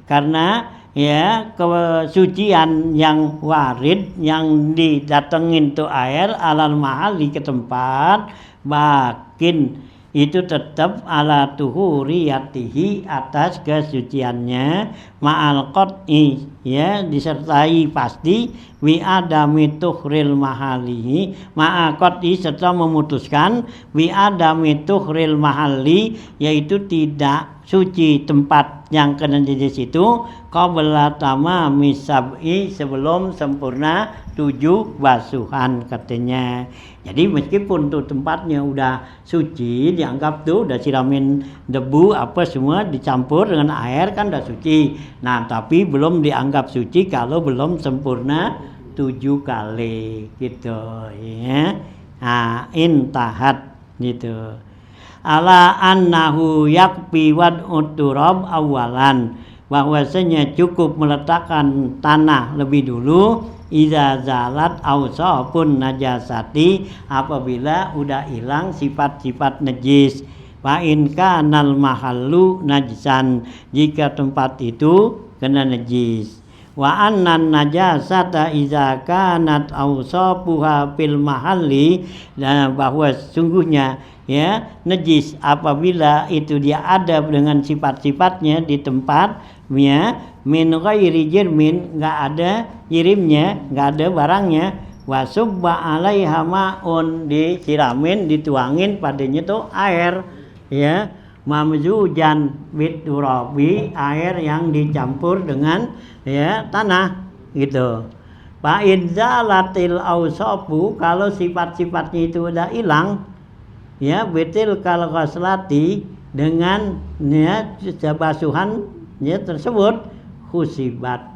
B: karena ya kesucian yang warid yang didatengin tuh air alal mahalli ke tempat bakin itu tetap ala tuhuriyatihi atas kesuciannya ma'al qat'i ya disertai pasti wi adami tuhril mahalihi ma'a qat'i serta memutuskan wi adami tuhril mahali yaitu tidak suci tempat yang kena najis itu qabla tamami sab'i sebelum sempurna 7 basuhan katanya. Jadi meskipun tuh tempatnya udah suci dianggap tuh udah siramin debu apa semua dicampur dengan air kan udah suci. Nah, tapi belum dianggap suci kalau belum sempurna 7 kali gitu ya. Nah, intahat gitu. Ala annahu yakfi wad'ut turab awalan bahwasanya cukup meletakkan tanah lebih dulu iza zalat awsafun najasati apabila udah hilang sifat-sifat najis wa in kanal mahallu najisan jika tempat itu kena najis wa annan najasata iza kanat awsafuha fil mahalli dan bahwa sungguhnya ya najis apabila itu dia ada dengan sifat-sifatnya di tempatnya min ghairi jirmin enggak ada jirimnya enggak ada barangnya wa subba alaiha ma'un disiramin dituangin padanya tuh air ya mamzujan bit turabi air yang dicampur dengan ya tanah gitu fa idzalatil ausafu kalau sifat-sifatnya itu udah hilang ya betil kal ghaslati dengan ya basuhan ya tersebut khusibat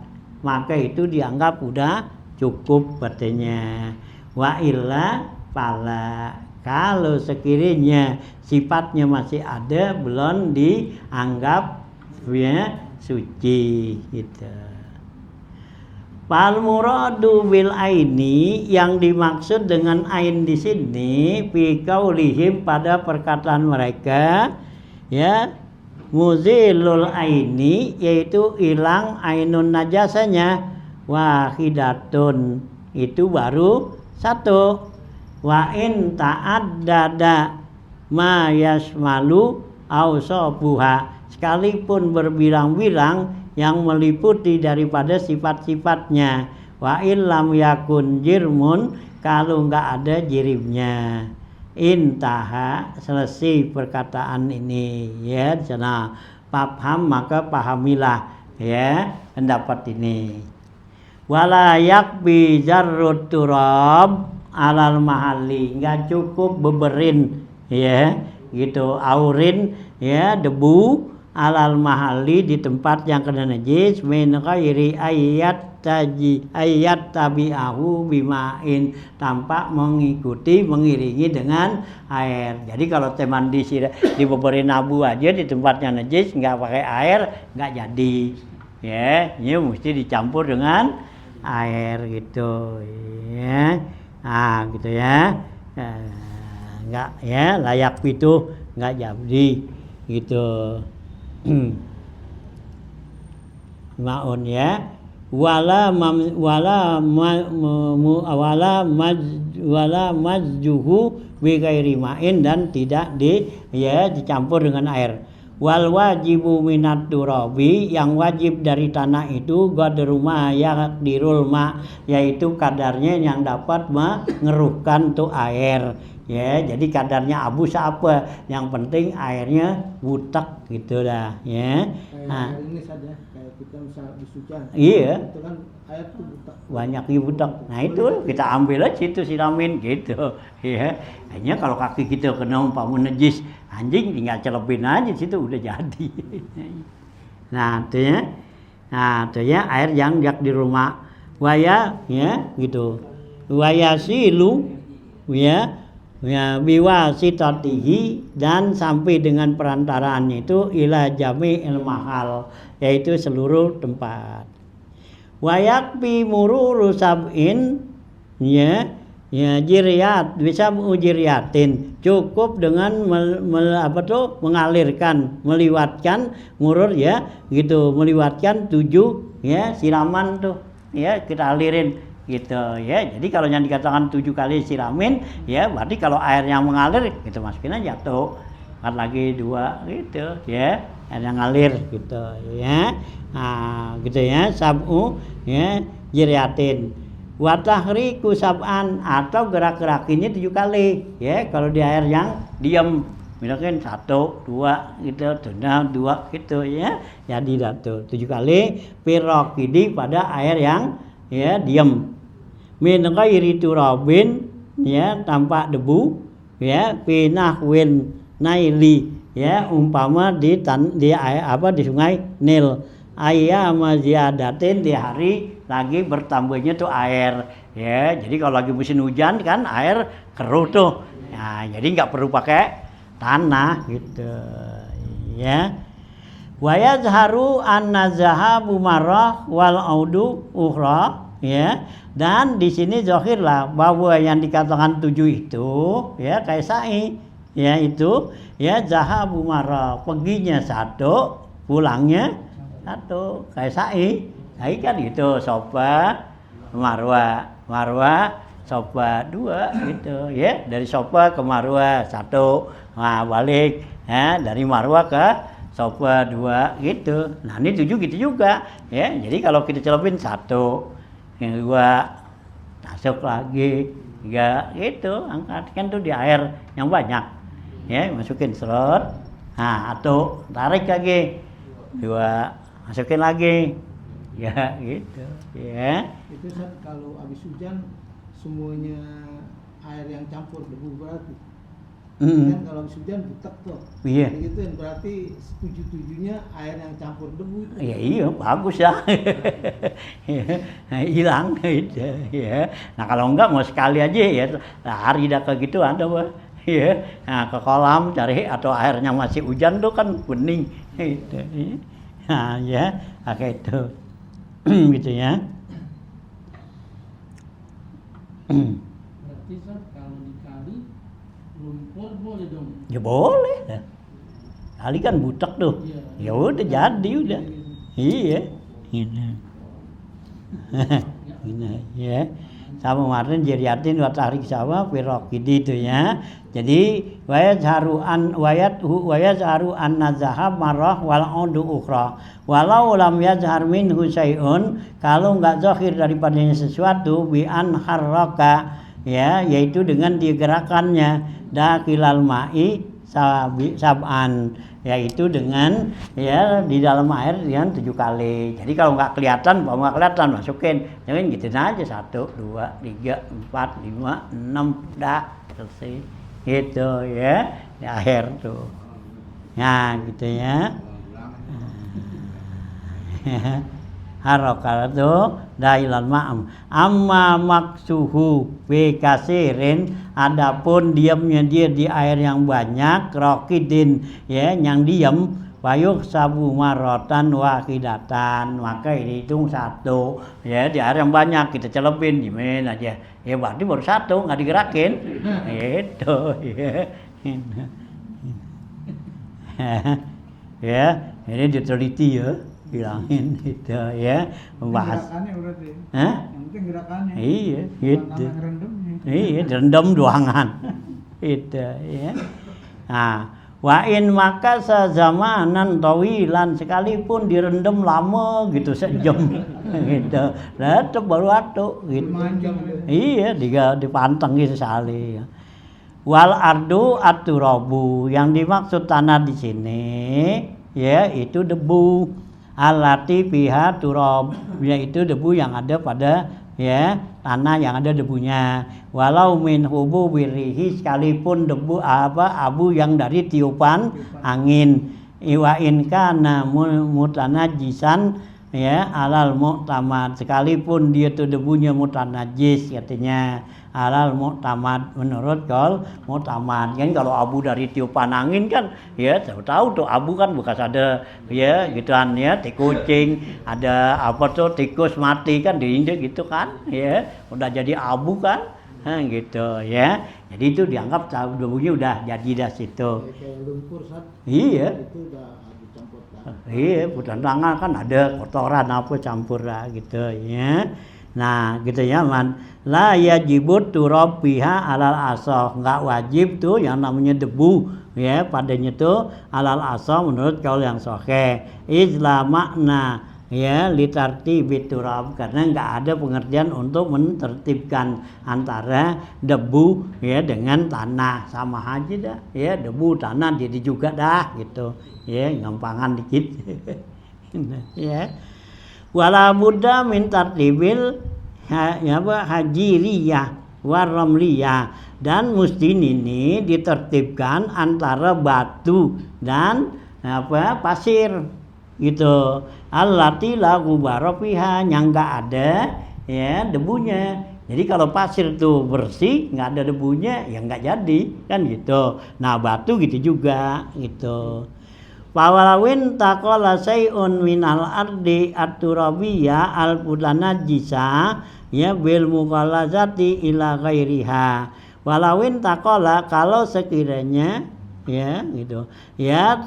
B: maka itu dianggap udah cukup katanya wa illa pala kalau sekiranya sifatnya masih ada belum dianggap ya suci gitu. Fal muradu bil aini yang dimaksud dengan ain di sini fi qaulihim pada perkataan mereka ya muzilul aini yaitu hilang ainun najasanya wahidatun itu baru satu wa in ta'addada ma yasmalu awsafuha sekalipun berbilang-bilang yang meliputi daripada sifat-sifatnya wa illam yakun jirmun kalau enggak ada jirimnya intaha selesai perkataan ini ya di sana paham maka pahamilah ya pendapat ini wala yakbi jarrut turab alal mahalli enggak cukup beberin ya gitu aurin ya debu alal mahalli di tempat yang kena najis min ghairi ayat tabi'ahu bimain tanpa mengikuti mengiringi dengan air. Jadi kalau teman di beberin abu aja di tempatnya najis nggak pakai air nggak jadi ya ini mesti dicampur dengan air gitu ya gitu ya nggak ya layak itu nggak jadi gitu maun ya wala mazjuhu bi ghairi ma'in, dan tidak dicampur dengan air. Wal wajibu minat turabi, yang wajib dari tanah itu qadru ma yaqdirul ma, yaitu kadarnya yang dapat mengeruhkan tuh air. Ya, jadi kadarnya abu apa, yang penting airnya butek gitu dah ya.
A: Kayak air ini saja, kayak kita misal habis hujan.
B: Iya.
A: Itu kan air tuh butek.
B: Banyak butek. Nah itu kita ambil aja itu siramin gitu. Ya. Hanya kalau kaki kita kena umpama najis anjing, tinggal celupin aja situ udah jadi. Nah, itu ya. Nah, itu ya air yang di rumah. Waya ya gitu. Waya silu ya biwasitatihi, dan sampai dengan perantaraannya itu ila jami'il mahal, yaitu seluruh tempat. Wayakfi mururu sab'in jiryat bisa ujiryatin, cukup dengan mengalirkan, meliwatkan murur ya gitu, meliwatkan 7 ya siraman tuh ya, kita alirin gitu ya. Jadi kalau yang dikatakan 7 kali siramin ya, berarti kalau air yang mengalir gitu masukin aja tuh, lagi 2 gitu ya, air yang ngalir gitu ya. Nah gitu ya, sab'u ya jiryatin wa tahriku sab'an, atau gerak-gerakinnya 7 kali ya kalau di air yang diam, misalkan 1 2 gitu, 2 gitu ya, jadi datu 7 kali pirokidi pada air yang ya diam, min ghairi turabin ya, tanpa debu ya, pinahwin naili ya, umpama di sungai Nil, ayyama ziyadatin, di hari lagi bertambahnya tuh air ya. Jadi kalau lagi musim hujan kan air keruh tuh, nah jadi nggak perlu pakai tanah gitu ya. Wa yazharu anna zahabu marrah wal audu ukhra ya, dan di sini zahirlah bahwa yang dikatakan 7 itu ya kayak sa'i ya, itu ya zahabu marrah, perginya 1 pulangnya 1, kayak sa'i kan gitu, sofa marwa sofa 2 gitu ya, dari sofa ke marwa 1, nah balik ya dari marwa ke sofa 2 gitu. Nah ini 7 gitu juga ya. Jadi kalau kita celupin 1, yang 2 masuk lagi 3 gitu, angkatkan tuh di air yang banyak ya, masukin serut, nah atau tarik lagi 2, masukin lagi ya gitu ya.
A: Itu kalau habis hujan semuanya air yang campur debu berarti. Kan kalau habis hujan butek tuh.
B: Iya.
A: Gitu kan berarti 7-7-nya air yang campur debu itu.
B: Iya bagus ya. Hilang gitu ya. Nah kalau enggak mau sekali aja ya, lari dah ke gitu ada bah. Ya. Nah ke kolam cari, atau airnya masih hujan tuh kan bening gitu. Nah ya, kayak itu. Gitu ya.
C: Berarti kalau dikali lumpur boleh dong?
B: Ya boleh. Kali kan butek tuh. Ya udah jadi udah. Iya. Gitu. Gitu ya. Sama kemarin jiriatin wa tahrik sama firaqidi itu ya. Jadi wayazharu an nazahab marrah wal audu ukhra. Walau lam yazhar minhu syai'un, kalau enggak zahir daripadanya sesuatu, bi an harraka ya, yaitu dengan digerakannya dakilal ma'i sab'an, yaitu dengan ya di dalam air dengan 7 kali. Jadi kalau nggak kelihatan masukin, jangan gitu aja 1, 2, 3, 4, 5, 6 dah selesai gitu ya, di air tuh. Nah gitu ya. Harokalatu dailan ma'am. Amma maksuhu bi kasirin, adapun diamnya dia di air yang banyak, raqidin ya, yang diam, wayuk sabu marotan wahidatan, maka dihitung 1 ya, di air yang banyak kita celupin dimain aja ya, berarti baru 1 nggak digerakin itu ya. Ya ini diteliti ya. hilangin itu ya. Membahas.
A: Gerakannya berarti.
B: Hah?
A: Yang penting gerakannya.
B: Iya, gitu.
A: Tangan rendemnya.
B: Iya, direndam doangan. Itu ya. Nah, wa in maka sezamanan tawilan sekalipun direndam lama gitu sejam gitu. Lah tetep baru atu gitu. Iya, dipantengin sekali. Wal ardu aturabu, yang dimaksud tanah di sini ya itu debu. Alati fiha turab, yaitu debu yang ada pada ya tanah yang ada debunya. Walau min hubu wirihi, sekalipun debu abu yang dari tiupan angin. Iwa in kana mutanajisan ya alal mu'tamad, sekalipun dia tuh debunya mutanajis katanya alal mu'tamad, menurut kaul mu'tamad. Kan kalau abu dari tiupan angin kan ya tahu tuh abu kan bekas ada ya gituan ya kucing, ada apa tuh tikus mati kan diinjek gitu kan ya udah jadi abu kan gitu ya. Jadi itu dianggap debunya udah jadi dah situ.
A: Kayak lumpur saat
B: Iya.
A: itu udah dicampur tangan.
B: Iya, bukan tangan kan ada kotoran apa campur lah gitu ya. Nah, gitu ya man. La yajibut turab biha alal asah, enggak wajib tuh yang namanya debu ya padanya tuh alal asah menurut kaul yang sahih. Izla makna ya litartibit turab, karena enggak ada pengertian untuk mentertibkan antara debu ya dengan tanah, sama aja dah ya, debu tanah jadi juga dah gitu ya, gampangan dikit ya. Wala budda min tartibil hajiriyah waramliyah, dan mesti ini ditertibkan antara batu dan pasir gitu. Allati la ghubara fiha, yang enggak ada ya debunya. Jadi kalau pasir tuh bersih enggak ada debunya ya enggak jadi kan gitu. Nah batu gitu juga gitu. Pawalawin taqala sayun minal ardi at-turabiyya al-pudanajisa ya bil mughalazati ila ghairiha. Walawin taqala, kalau sekiranya ya gitu ya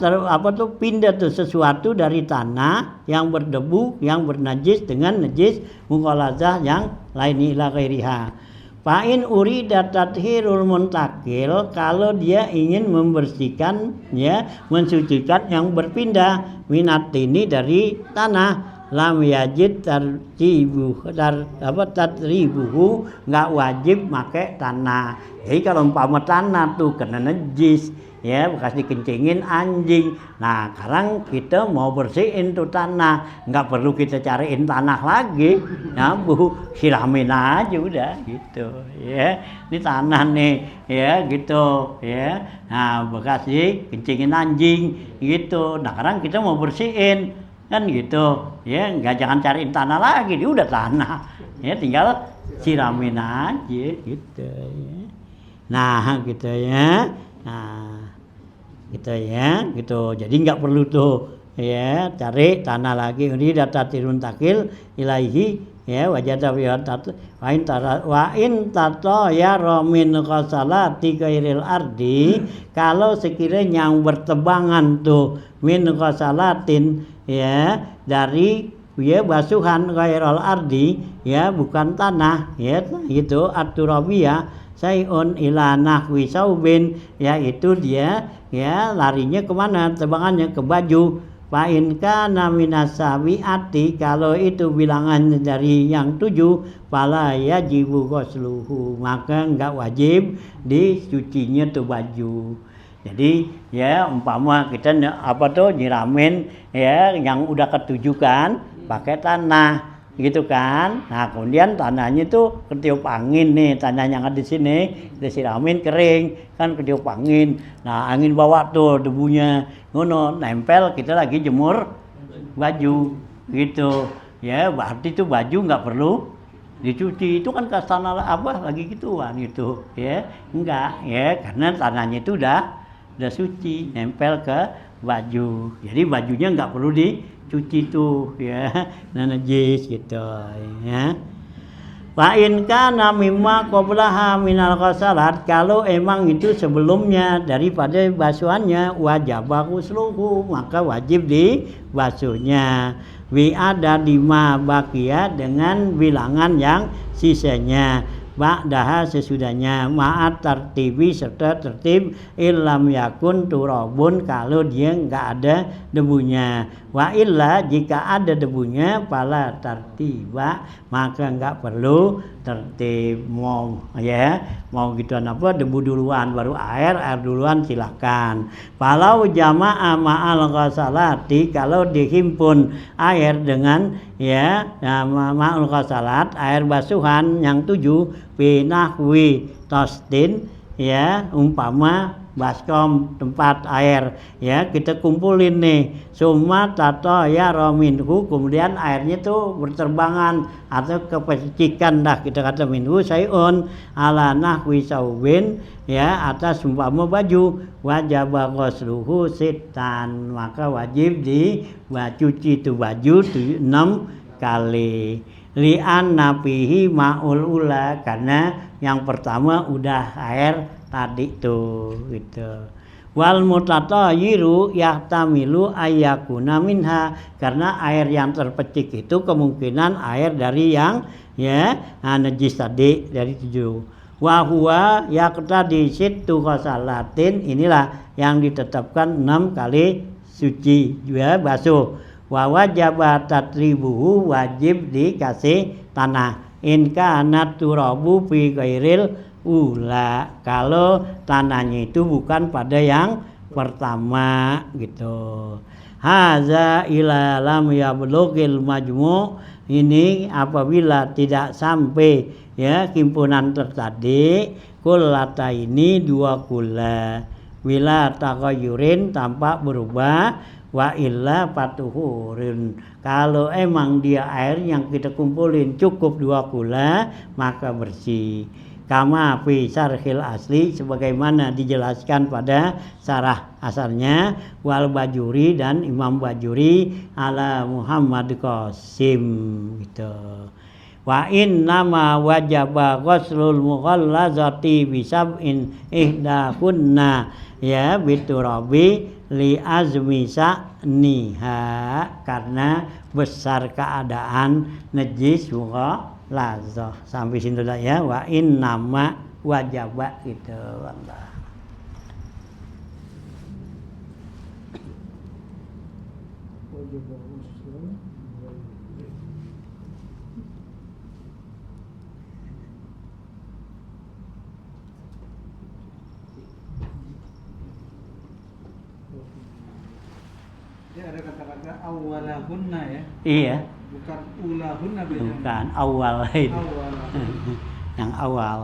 B: pindah tuh sesuatu dari tanah yang berdebu yang bernajis dengan najis mughalazah yang lain ila ghairiha. Fa'in urida tathhirul muntakil, kalau dia ingin membersihkan ya mensucikan yang berpindah minat ini dari tanah, lam yajid tatribuhu, enggak wajib pakai tanah. Jadi kalau umpama tanah tuh kena najis ya bekas dikencingin anjing, nah sekarang kita mau bersihin tuh tanah, nggak perlu kita cariin tanah lagi, ya bu siramin aja udah gitu ya, ini tanah nih ya gitu ya, nah bekas dikencingin anjing gitu, nah sekarang kita mau bersihin kan gitu ya, nggak jangan cariin tanah lagi, dia udah tanah ya, tinggal siramin aja gitu ya. Nah gitu ya, nah gitu ya gitu, jadi nggak perlu tuh ya cari tanah lagi. Ini data tirun takil ilaihi ya wajada wa in tato ya romin qasalati kairil ardi, kalau sekiranya yang bertebangan tuh min qasalatin ya dari ya basuhan kairil ardi ya bukan tanah ya gitu at-turabiyah sayun ila nahwi saubin, yaitu dia ya larinya kemana, tebangannya ke baju. Fa'in kana minas sawiati, kalau itu bilangan dari yang 7, fala yajibu ghusluhu, maka enggak wajib dicucinya tuh baju. Jadi ya umpama kita nyiramin ya yang udah ketujukan pakai tanah gitu kan. Nah, kemudian tanahnya tuh ketiup angin nih, tanah yang ada di sini kita siramin kering kan, ketiup angin. Nah, angin bawa tuh debunya ngono nempel, kita lagi jemur baju gitu. Ya, berarti tuh baju nggak perlu dicuci, itu kan kas tanah lagi gituan gitu ya. Enggak ya, karena tanahnya itu udah suci, nempel ke baju. Jadi bajunya nggak perlu dicuci tuh ya, najis gitu ya. Wa in kana mimma qablaha minal ghasalat, kalau emang itu sebelumnya daripada basuhannya, wajib ghusluhu, maka wajib dibasuhnya. ada di ma bakia dengan bilangan yang sisanya, ba'daha sesudahnya, ma'at tertibi serta tertib illam yakun turabun kalau dia enggak ada debunya, wa illa jika ada debunya pala tertiba maka enggak perlu tertib. Mau gituan apa, debu duluan baru air duluan silahkan. Kalau jama'a ma'al ghasalati, kalau dihimpun air dengan ma'ul ghasalat, air basuhan yang 7, binahwi tostin, umpama baskom tempat air, kita kumpulin nih, summa tato minhu, kemudian airnya tuh berterbangan atau kepecikan dah, kita kata minhu sayun ala nahwi saubin, atas umpama baju, wajib ghusluhu sitan, maka wajib dicuci itu baju 6 kali. Li'an nafihi ma'ul ula, karena yang pertama udah air tadi tuh gitu. Wal mutatayyiru yahtamilu ayyakuna minha, karena air yang terpecik itu kemungkinan air dari yang najis tadi dari 7. Wa huwa yaqtadi sittu ghasalatin, inilah yang ditetapkan 6 kali suci basuh. Wa wajaba tatribuhu, wajib dikasih tanah, in kana turabu fi ghairil ula, kalau tanahnya itu bukan pada yang pertama gitu. Haza ila lam yablughil majmu', ini apabila tidak sampai himpunan tertadi, kullata ini 2 kula, bila taghayyurin tanpa berubah, wa illa fatuhurun, kalau emang dia air yang kita kumpulin cukup 2 kula maka bersih. Kama fi syarhil asli, sebagaimana dijelaskan pada syarah asalnya, wal Bajuri dan Imam Bajuri ala Muhammad Qasim gitu. Wa innama wajaba ghuslul mughallazati bisab'in ihdahunna biturabi li azmi sa'niha, karena besar keadaan najis mughallazah. Sampai sini dulu wa innama wajaba gitu. Allah.
A: Dia ada kata-kata awalahunna
B: Iya.
A: bukan ulahunna bedanya.
B: Bukan awal itu. Yang awal.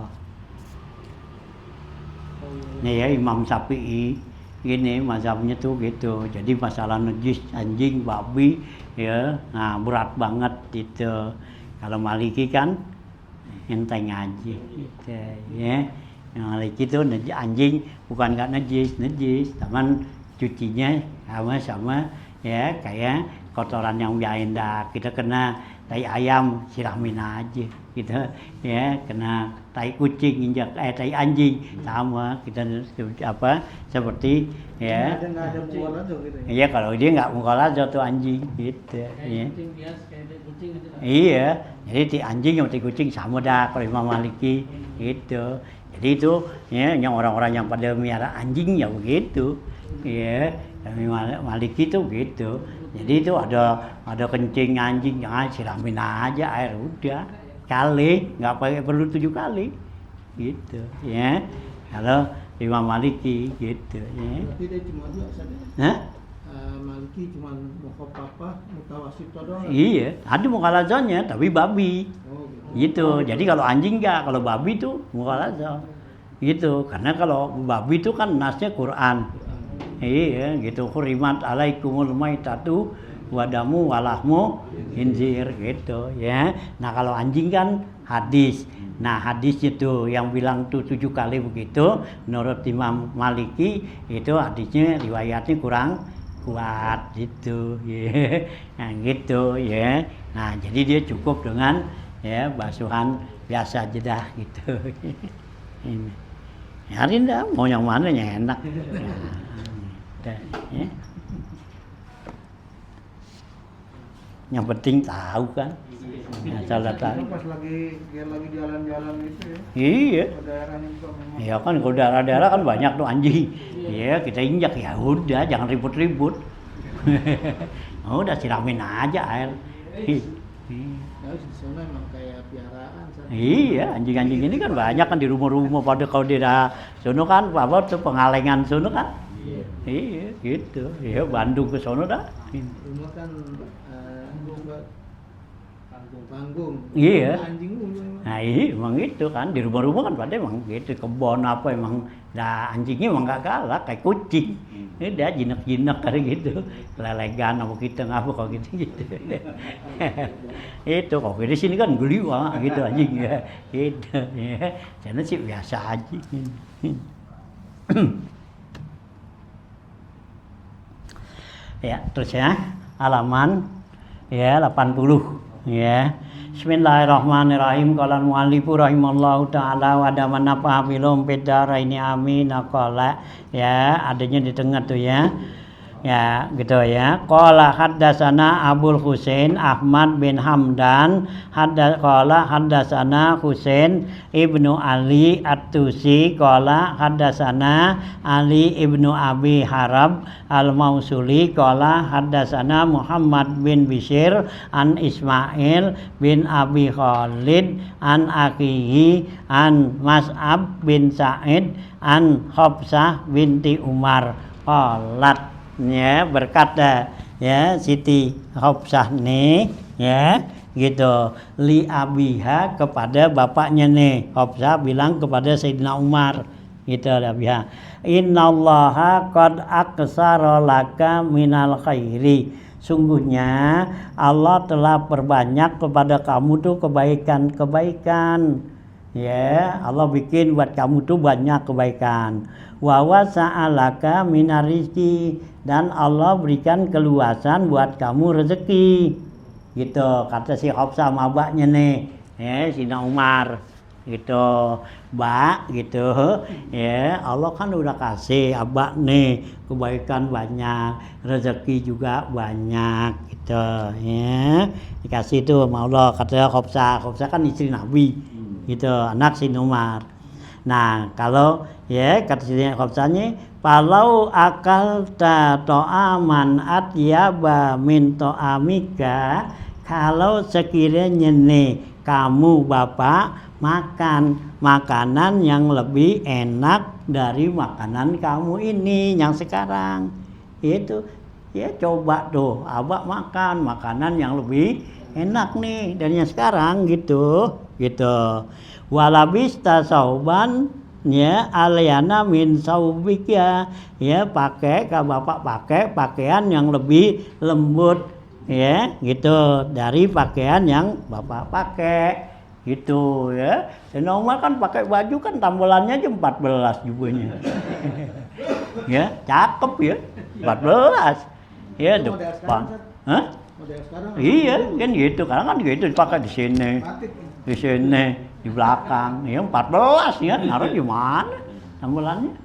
B: Nih Imam Syafi'i gini mazhabnya tuh gitu. Jadi masalah najis anjing, babi berat banget gitu. Kalau Maliki kan enteng aja gitu Yang Maliki tuh najis anjing bukan enggak najis, taman cucinya sama kayak kotoran yang biasa kita kena tai ayam siramin aja gitu kena tai kucing injak tai anjing sama kita seperti
A: Nggak ada mughallazah gitu
B: kalau dia nggak mughallazah tuh anjing gitu
C: kucing biasa kayak kucing gitu.
B: Jadi ti anjing sama ti kucing sama dah kalau Imam Maliki gitu. Jadi itu yang orang-orang yang pada miara anjing ya begitu. Maliki tuh gitu. Jadi itu ada kencing anjing, siramin aja air udah kali, nggak perlu 7 kali gitu kalau Imam Maliki gitu
A: Berarti dia cuma 2 saja. Maliki cuma mukhafafah, mutawassithah doang.
B: Iya, ada mughallazahnya tapi babi. Gitu. Jadi kalau anjing enggak, kalau babi tuh mughallazah. Gitu. Karena kalau babi itu kan nasnya Quran. Iya, gitu. Hurimat alaikumul maitatu wadamu walahmu khinzir gitu Nah, kalau anjing kan hadis. Nah, hadis itu yang bilang tuh 7 kali begitu menurut Imam Maliki itu hadisnya riwayatnya kurang kuat gitu Nah, gitu Nah, jadi dia cukup dengan basuhan biasa aja dah gitu. Ini. Hari dah mau yang mana yang enak. yang penting tahu kan. Asal tahu.
A: Pas dia lagi jalan-jalan gitu ya.
B: Iya.
A: Ke daerahnya juga memang.
B: Iya kan kalau daerah-daerah kan banyak tuh anjing. Iya, kita injak ya udah jangan ribut-ribut. Udah siramin aja air.
A: Ya di sana emang kayak piaraan.
B: Iya, anjing-anjing ini kan banyak kan di rumah-rumah pada kalau di sono kan apa tuh pengalengan sono kan. Iya, gitu. Iya, Bandung ke sono dah.
A: Rumah kan panggung.
B: Iya.
A: Anjing mulu emang.
B: Nah, iya emang itu kan di rumah-rumah kan pada emang gitu kebon apa emang dah anjingnya emang gak galak kayak kucing. Ini dia jinak-jinak kayak gitu. Lelegan sama kita ngapa kalau gitu. Itu kok di sini kan geli banget gitu anjing ya. Gitu ya. Sana sih biasa aja. Ya, terus ya halaman ya 80 ya. Bismillahirrahmanirrahim. Qala al-muallifu rahimallahu taala wa daman nafa bilum bidaraini amin qala ya adanya di tengah tuh ya. Ya, gitu ya. Qala haddatsana Abul Husain Ahmad bin Hamdan qala haddatsana Husain ibnu Ali At-Tusi qala haddatsana Ali ibnu Abi Harab Al-Mausuli qala haddatsana Muhammad bin Bishr an Ismail bin Abi Khalid an akihi an Mas'ab bin Sa'id an Hafsah binti Umar qalat ya berkata ya Siti Hafsah nih ya gitu li abiha kepada bapaknya nih. Hafsah bilang kepada Sayyidina Umar gitu abiha, innallaha qad aksara laka minal khairi, sungguhnya Allah telah perbanyak kepada kamu tuh kebaikan-kebaikan. Ya, Allah bikin buat kamu tuh banyak kebaikan. Wa wasa'alaka minar rizki, dan Allah berikan keluasan buat kamu rezeki. Gitu, kata si Hafsah sama abaknya nih. Ya, Sayyidina Umar. Gitu, Mbak, gitu. Ya, Allah kan udah kasih abak nih kebaikan banyak, rezeki juga banyak gitu, ya. Dikasih tuh sama Allah, kata Hafsah. Hafsah kan istri Nabi. Gitu, anak si Umar. Nah, kalau ya kata si Hafsahnya, "Palau akal ta'aman atyaba min ta'amika," kalau sekiranya nih kamu Bapak makan makanan yang lebih enak dari makanan kamu ini yang sekarang. Itu ya coba tuh Abah makan makanan yang lebih enak nih dari yang sekarang gitu. Walabista sauban ya alyana min saubika, ya pakai kalau Bapak pakai pakaian yang lebih lembut ya gitu dari pakaian yang Bapak pakai gitu ya. Sayyidina Umar kan pakai baju kan tambelannya aja 14 jubahnya. Ya, cakep ya. 14. Ya, depan. Hah? Iya, kan gitu. Karena kan gitu dipakai di sini. Di sini, di belakang. Ya 14 ya, naruh di mana tambelannya?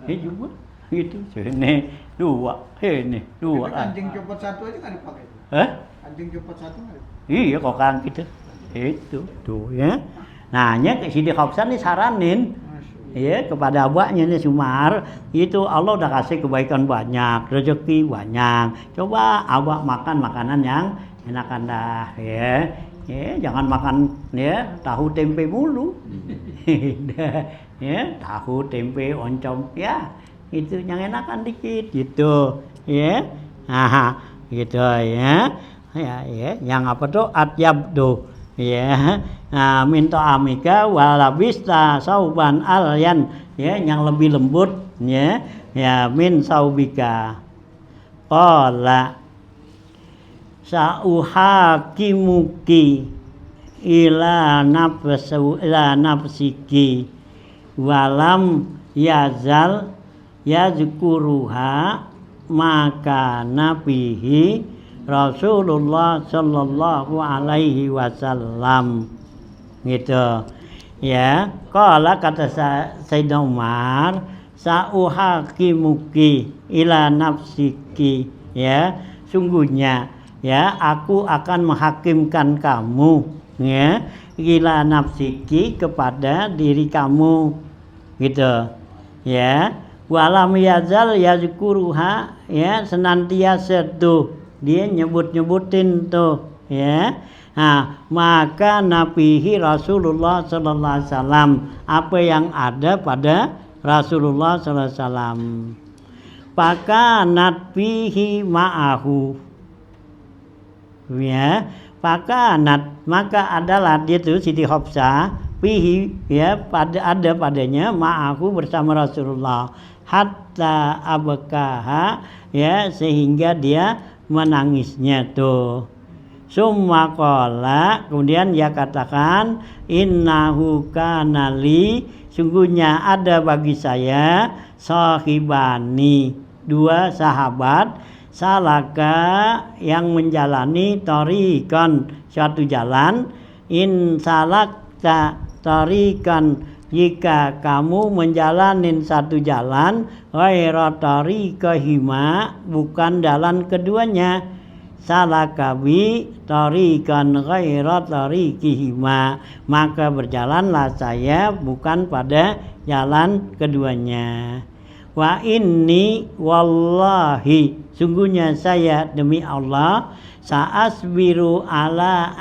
B: Ya juga gitu. Sini 2, ini 2.
A: Anjing copot satu aja enggak dipakai.
B: Hah?
A: Anjing copot satu enggak?
B: Iya, kok kan gitu. Itu tuh ya. Nah, nya Siti Hafsah nih saranin ya kepada abahnya nih Umar, itu Allah udah kasih kebaikan banyak, rezeki banyak. Coba abah makan makanan yang enakan dah ya. Ya, jangan makan ya tahu tempe mulu. Ya, tahu tempe oncom ya. Itu yang enakan dikit gitu ya. Nah, gitu ya. Ya, yang apa tuh atyab tuh ya. Nah, minta amika walabista sauban alyan ya yang lebih lembut ya. Ya min saubika. Qala sa'uhakimuki ila nafsiki walam yazal yazkuruha maka nabihi Rasulullah sallallahu alaihi wasallam gitu ya. Qala kata Sayyidina Umar, sa'uhakimuki ila nafsiki ya, sungguhnya ya aku akan menghakimkan kamu ya ila nafsiki kepada diri kamu gitu ya walam yazal yazkuruha ya senantiasa tuh dia nyebutin tuh ya. Nah, maka nabihi Rasulullah sallallahu alaihi wasallam apa yang ada pada Rasulullah sallallahu alaihi wasallam. Pakanat bihi ma'ahu. Ya, pakanat maka adalah dia tuh Siti Hafsah bihi ya ada padanya ma'ahu bersama Rasulullah hatta abkaha ya sehingga dia menangisnya tuh. Summa qala kemudian dia katakan innahu kana li sungguhnya ada bagi saya sahibani dua sahabat salaka yang menjalani tarikan suatu jalan in salakta tarikan jika kamu menjalanin satu jalan ghaira tarikahima bukan jalan keduanya salakabi tarikan ghaira tarikihima maka berjalanlah saya bukan pada jalan keduanya wa inni wallahi sungguhnya saya demi Allah sa'asbiru ala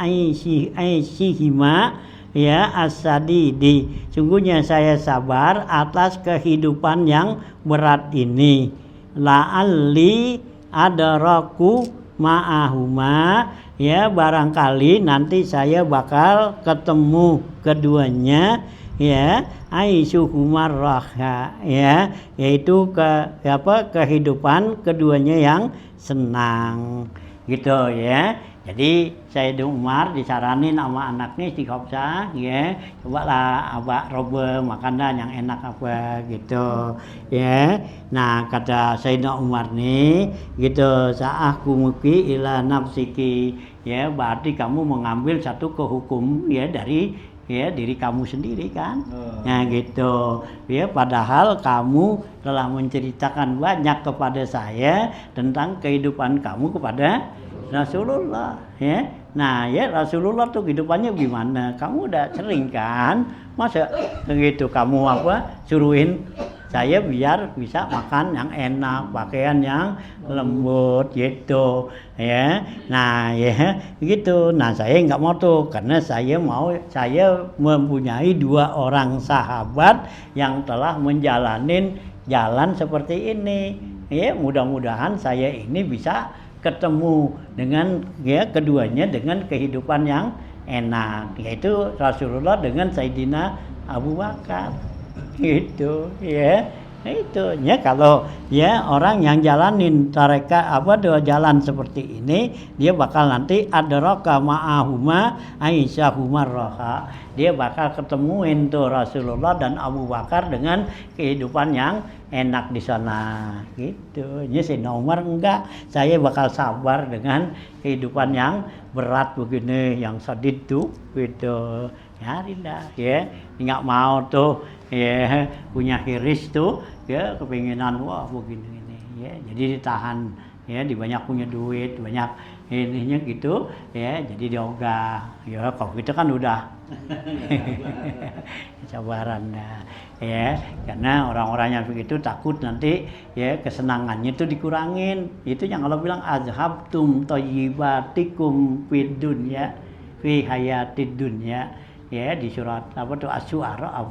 B: aishihima ya as-sadidi sungguhnya saya sabar atas kehidupan yang berat ini la'alli adraku ma'ahuma ya barangkali nanti saya bakal ketemu keduanya ya aishuhumar raha ya yaitu kehidupan keduanya yang senang gitu ya. Jadi Sayyidina Umar disaranin sama anaknya Siti Hafsah ya cobalah abak roba makanan yang enak apa gitu ya. Nah kata Sayyidina Umar nih gitu sa'ahku muki ila nafsiki ya berarti kamu mengambil satu kehukum ya dari ya diri kamu sendiri kan. Nah gitu ya padahal kamu telah menceritakan banyak kepada saya tentang kehidupan kamu kepada Rasulullah ya. Nah ya Rasulullah tuh kehidupannya gimana kamu udah sering kan masa begitu kamu suruhin saya biar bisa makan yang enak pakaian yang lembut gitu ya. Nah ya gitu nah saya nggak mau tuh karena saya mempunyai dua orang sahabat yang telah menjalanin jalan seperti ini ya mudah-mudahan saya ini bisa ketemu dengan ya keduanya dengan kehidupan yang enak yaitu Rasulullah dengan Sayyidina Abu Bakar gitu ya. Nah, itu ya kalau ya orang yang jalanin jalan seperti ini dia bakal nanti adraka ma'ahuma aisyahumar raha dia bakal ketemuin tuh Rasulullah dan Abu Bakar dengan kehidupan yang enak di sana gitu. Ya Sayyidina Umar enggak saya bakal sabar dengan kehidupan yang berat begini yang sadid tuh gitu ya Rinda ya nggak mau tuh ya punya hiris tuh ya kepinginan wah begini ya jadi ditahan ya di banyak punya duit banyak ininya gitu ya jadi diogah ya kalau gitu kan udah sabaran ya karena orang-orang yang begitu takut nanti ya kesenangannya itu dikurangin itu yang Allah bilang azhabtum thayyibatikum fid dunya fi hayatid dunya ya di surat Asy-Syu'ara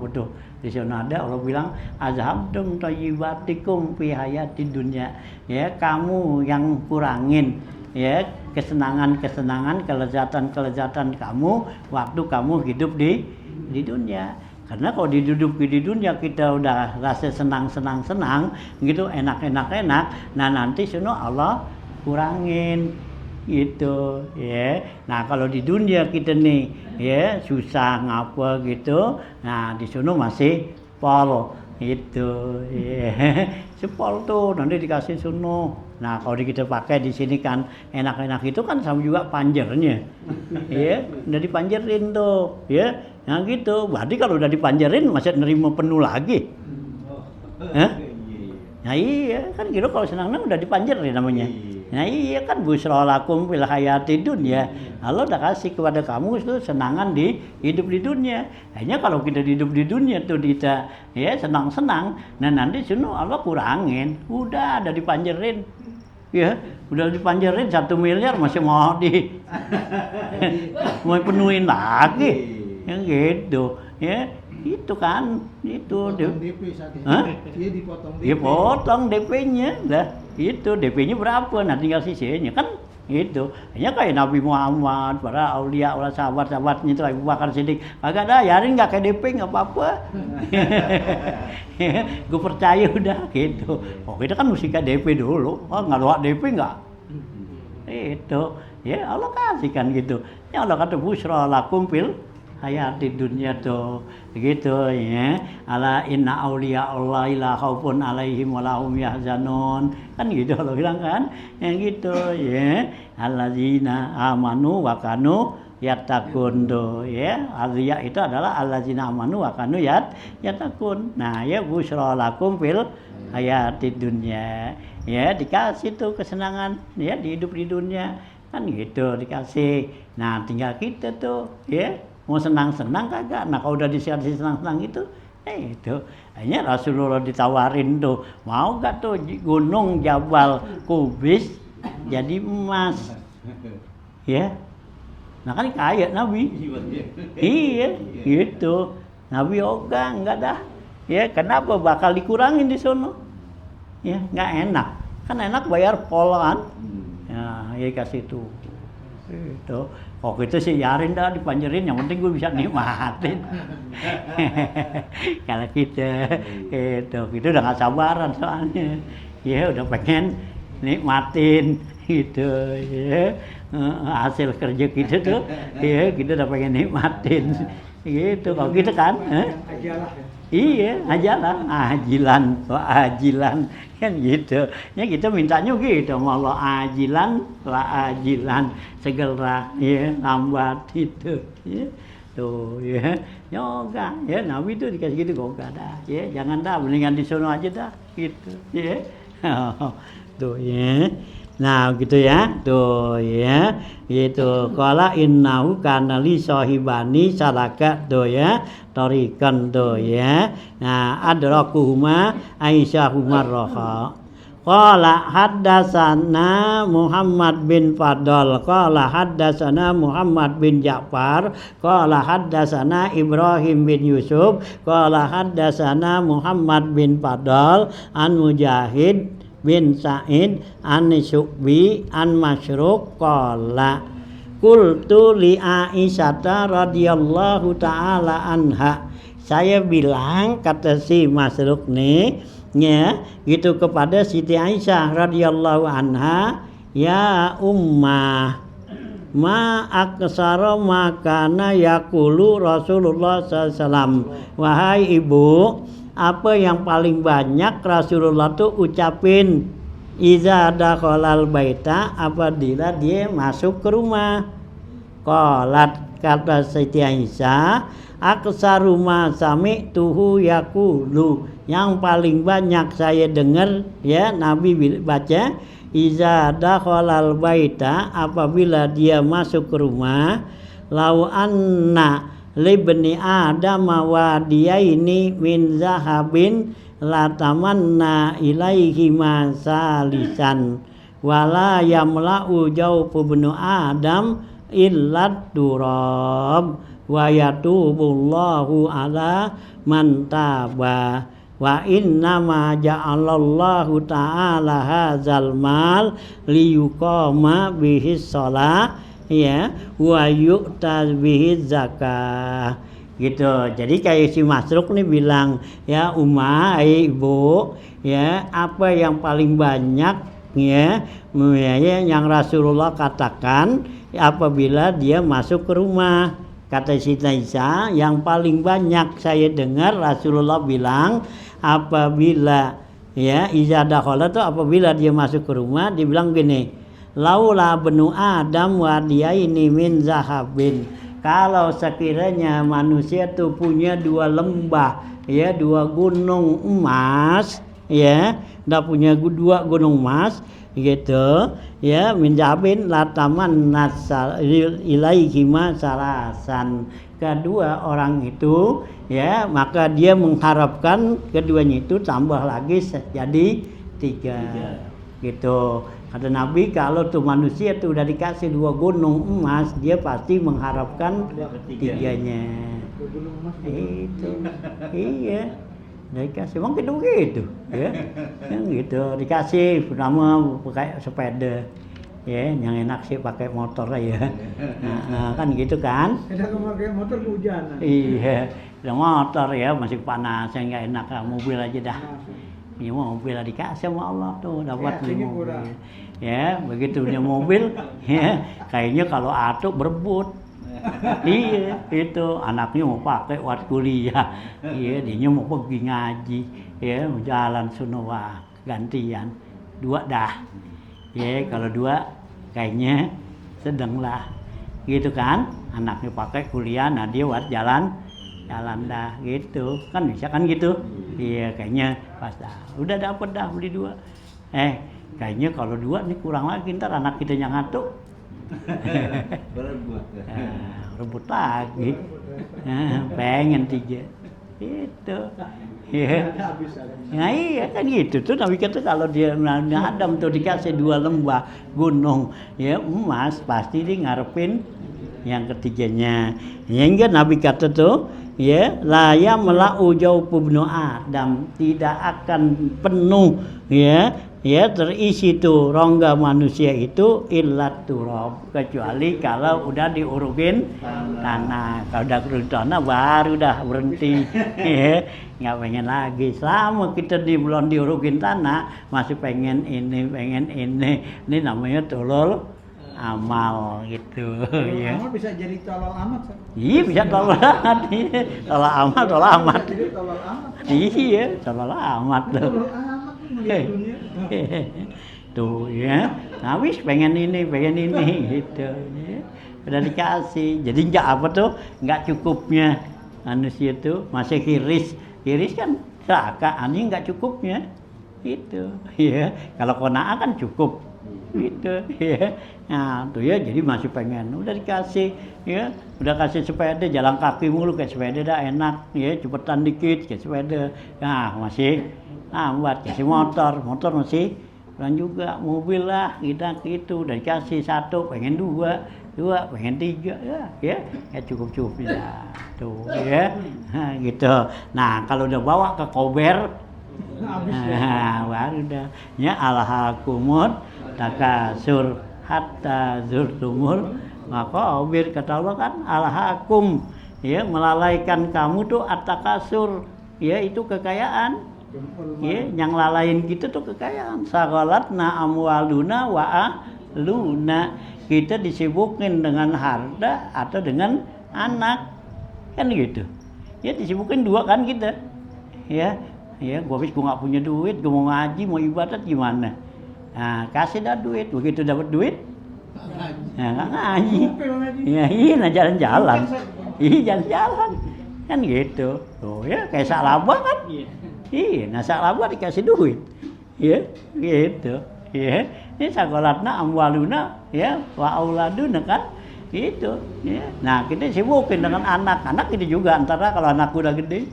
B: di sana ada Allah bilang azhabtum thayyibatikum fi hayatid dunya ya kamu yang kurangin ya kesenangan-kesenangan kelezatan kamu waktu kamu hidup di dunia karena kalau di dunia kita udah rasa senang gitu enak nah nanti sono Allah kurangin gitu ya. Nah kalau di dunia kita nih ya susah ngapa gitu nah di sono masih pol itu ya. Sepol tuh nanti dikasih sono. Nah kalau kita pakai di sini kan enak-enak itu kan sama juga panjernya ya udah dipanjerin tuh ya nah gitu berarti kalau udah dipanjerin masih nerima penuh lagi nah iya kan gitu kalau senang udah dipanjerin namanya Nah iya kan busra lakum fil hayati dunya. Allah udah kasih kepada kamu itu senangan di hidup di dunia. Hanya kalau kita hidup di dunia tuh kita ya senang-senang, nah nanti sunu Allah kurangin. Udah ada dipanjerin. Ya, udah dipanjerin 1 miliar masih mau mau penuhin lagi. Yang gitu. Ya, itu kan itu
A: DP saat ini.
B: Hah?
A: Dia dipotong DP.
B: Ya potong DP-nya lah. Itu DP-nya berapa? Nah tinggal sisanya kan itu. Hanya kayak Nabi Muhammad, para aulia, para sahabat-sahabatnya itu Abu Bakar Siddiq. Kagak ada, yarin enggak kayak DP enggak apa-apa. Gue percaya udah gitu. Oh kita kan mesti kayak DP dulu. Oh enggak luak DP enggak. Itu. Ya Allah kasihkan gitu. Ya Allah kata busra lakum fil hayati dunia tuh gitu ya. Ala inna auliya Allah la khaufun alaihim wa lahum yahzanun. Kan gitu Allah bilang kan. Yang gitu ya. Allazina amanu wa kanu yattaqun tuh ya. Auliya itu adalah allazina amanu wa kanu yattaqun. Nah, ya busra lakum fil hayati dunia. Ya, dikasih tuh kesenangan ya di hidup di dunia. Kan gitu dikasih. Nah, tinggal kita tuh ya mau senang-senang kagak? Nah kalau udah dikasih senang-senang itu hanya Rasulullah ditawarin tuh, mau gak tuh gunung Jabal Kubis jadi emas, ya? Nah kan kaya Nabi, iya, gitu. Nabi ogah enggak dah, ya kenapa bakal dikurangin di sono? Ya nggak enak, kan enak bayar polaan, ya kasih tuh. Itu kok itu sih yarin dah dipanjerin, yang penting gue bisa nikmatin. Kalau kita udah nggak sabaran soalnya, ya udah pengen nikmatin gitu ya hasil kerja kita tuh, ya kita udah pengen nikmatin gitu. Kalau kita kan, iya ajalah ajilan kan gitu ya, kita mintanya gitu Allah ajilan segera ya lambat itu ya tuh ya yoga ya Nabi itu dikasih gitu kok gak ada ya, jangan dah mendingan di sono aja dah gitu ya. Tuh ya. Nah gitu ya, tuh ya, gitu. Qala innahu kana li sahibani salaka tuh ya, tarikan tuh ya. Nah adrakuhuma Aisyahumar roha. Qala haddatsana Muhammad bin Fadl, qala haddatsana Muhammad bin Ja'far, qala haddatsana Ibrahim bin Yusuf, qala haddatsana Muhammad bin Fadl an Mujahid bin Sa'id an Syu'bi an Masyruq qala qultu li Aisyah radhiyallahu taala anha, saya bilang kata si Masyruq nih ya gitu kepada Siti Aisyah radhiyallahu anha, ya ummah ma aksara makana yaqulu Rasulullah sallallahu alaihi wasallam, wahai ibu, apa yang paling banyak Rasulullah tuh ucapin iza dakhalal baita, apabila dia masuk ke rumah. Qalat, kata Siti Aisyah, aksaru ma sami'tuhu yaqulu, yang paling banyak saya dengar ya Nabi baca iza dakhalal baita, apabila dia masuk ke rumah, lau anna libni Adam wadiyaini min zahabin latamanna ilaihi masalisan wala yamla'u jawfu ibnu Adam illat durab wa yatubullahu ala man taba wa inna ma ja'alallahu ta'ala hadzal mal liyuqama bihi shalah ya wa yu'ta bihi zakah gitu. Jadi kayak si Masyruq nih bilang, ya Umma, ibu, ya apa yang paling banyak ya yang Rasulullah katakan apabila dia masuk ke rumah. Kata Siti Aisyah, yang paling banyak saya dengar Rasulullah bilang apabila ya iza dakhala itu apabila dia masuk ke rumah, dibilang gini, laula benu Adam wadiyaini min zahabin, kalau sekiranya manusia tuh punya 2 lembah ya 2 gunung emas ya, ndak punya dua gunung emas gitu, ya, minjabin lataman nasal ilaihima salasan. Kedua orang itu, ya, maka dia mengharapkan keduanya itu tambah lagi jadi tiga. Gitu. Kata Nabi, kalau tuh manusia tuh udah dikasih 2 gunung emas, dia pasti mengharapkan tiganya.
A: Gunung emas.
B: Itu. Iya. Udah dikasih, mungkin begitu, ya. Yang gitu, dikasih pertama pakai sepeda. Ya, yang enak sih pakai motor ya. Nah, kan gitu kan?
A: Enak pakai motor kehujanan.
B: Iya, ada motor ya, masih panas, yang nggak enak lah, mobil aja dah. Ini mobil lah dikasih sama Allah tuh, dapat beli mobil. Ya, begitu punya mobil, ya, kayaknya kalau atuk berebut. Iya, itu anaknya mau pakai buat kuliah, iya, dia mau pergi ngaji, ya, mau jalan sunawah gantian, 2 dah, ya, kalau 2 kayaknya sedang lah, gitu kan, anaknya pakai kuliah, nah dia buat jalan dah, gitu, kan bisa kan gitu, iya, kayaknya pas dah, udah dapet dah beli 2, kayaknya kalau 2 nih kurang lagi, ntar anak kita yang ngantuk. Rebut lagi, pengen 3 itu, ya. Nah iya kan gitu tuh Nabi kata kalau dia Adam tuh dikasih 2 lembah gunung ya emas pasti dia ngarepin yang ketiganya. Hingga Nabi kata tuh ya la yamla'u jawfu ibnu Adam, tidak akan penuh ya terisi tuh rongga manusia itu illat turab, kecuali kalau udah diurukin tanah. Kalau udah diurukin tanah baru dah berhenti, ya nggak pengen lagi. Selama kita belum diurukin tanah masih pengen ini namanya tolol amal gitu. Ya.
A: Amal bisa jadi tolol amat.
B: Iya bisa tolol amat, tolol amal, tolol amat. Iya tolol amat tuh. Tuh ya, habis pengen ini gitu ya. Udah dikasih, jadi nggak apa tuh, nggak cukupnya manusia tuh masih kiris kan neraka, ini nggak cukupnya itu ya. Kalau qanaah kan cukup gitu ya. Nah tuh ya, jadi masih pengen, udah dikasih ya, udah kasih sepeda jalan kaki mulu kayak sepeda dah enak ya, cepetan dikit kayak sepeda, nah masih lambat, kasih motor masih dan juga mobil lah gitu udah dikasih 1 pengen 2 pengen 3 ya cukup ya tuh ya nah, gitu. Nah kalau udah bawa ke kober nah baru udah ya alhaakumut takasur hatta zurtumul maqabir, kata Allah kan alhaakum ya, melalaikan kamu tuh at-takasur ya, itu kekayaan. Ya, yang lalain gitu tuh kekayaan. Sagolatna amwaluna wa ahluna, kita disibukin dengan harta atau dengan anak kan gitu ya, disibukin 2 kan kita ya gua nggak punya duit, gua mau ngaji mau ibadat gimana, nah kasih dah duit, begitu dapat duit nggak ngaji ya, nah jalan-jalan jalan-jalan kan gitu tuh ya, kayak salabah kan. Iya, nah salabah dikasih duit, ya, gitu, ya. Ini sagolatna amwaluna, ya, wa auladuna kan, gitu, ya. Nah kita sibukin dengan anak itu juga, antara kalau anakku udah gede,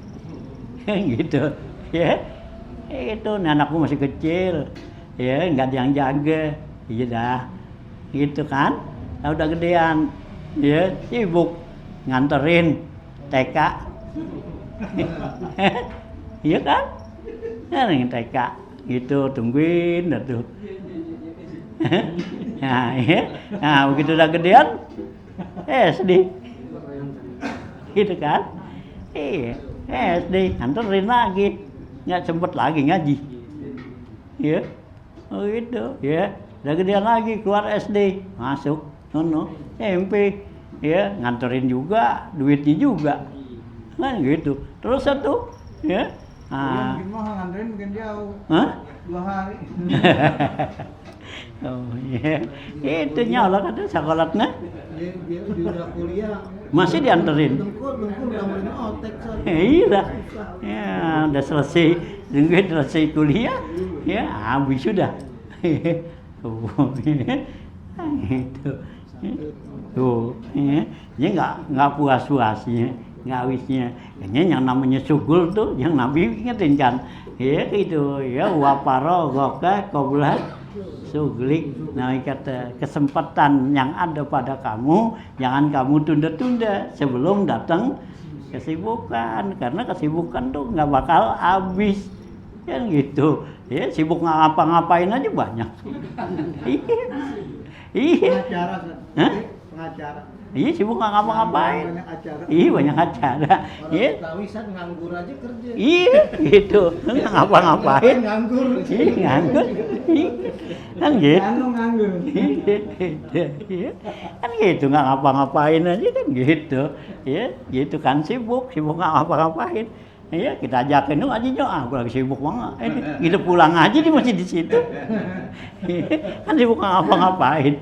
B: gitu, ya. Itu, nih anakku masih kecil, ya, nggak ada yang jaga, iya dah, gitu kan. Nah, udah gedean, ya, sibuk nganterin TK. Iya kan? Nah, yang TK gitu tungguin dah tuh. Nah, ya. Nah, begitu udah gedean SD. Gitu kan? Iya, SD anterin lagi. Enggak sempet lagi ngaji. Iya. Oh gitu, ya. Udah gedean lagi keluar SD, masuk sono SMP. Ya, nganterin juga, duitnya juga. Kan gitu. Terus satu, ya.
A: Mungkin mahal nganterin mungkin jauh. 2 hari.
B: Oh iya. Itu nyolok ada sekolahnya.
A: Dia udah kuliah.
B: Masih dianterin.
A: Dengkul udah mulai otek.
B: Iya. Ya, udah selesai. Tunggu selesai kuliah. Ya, habis sudah. Tuh. Itu. Tuh, ya. Dia nggak puas-puasnya, nggak habisnya. Kayaknya yang namanya sugul tuh, yang Nabi ingetin kan. Ya gitu, ya waparo goka koblah suglik. Nah kata kesempatan yang ada pada kamu, jangan kamu tunda-tunda sebelum datang kesibukan, karena kesibukan tuh nggak bakal habis. Kan gitu. Ya sibuk ngapa-ngapain aja banyak. Iya.
A: Pengacara,
B: Hah?
A: pengacara.
B: Iya sibuk nggak ngapa-ngapain.
A: Banyak acara.
B: Iya banyak acara. Iya.
A: Orang Betawi saat nganggur aja kerja.
B: Iya gitu. Nggak ngapa-ngapain.
A: Nganggur.
B: Iya nganggur. Iya. Kan gitu.
A: Anu nganggur.
B: Iya. Kan gitu nggak ngapa-ngapain aja kan gitu. Iya gitu kan sibuk nggak ngapa-ngapain. Iya kita ajakin dong aja nyok, aku lagi sibuk banget. Gitu pulang aja dia masih di situ. Kan sibuk nggak ngapa-ngapain.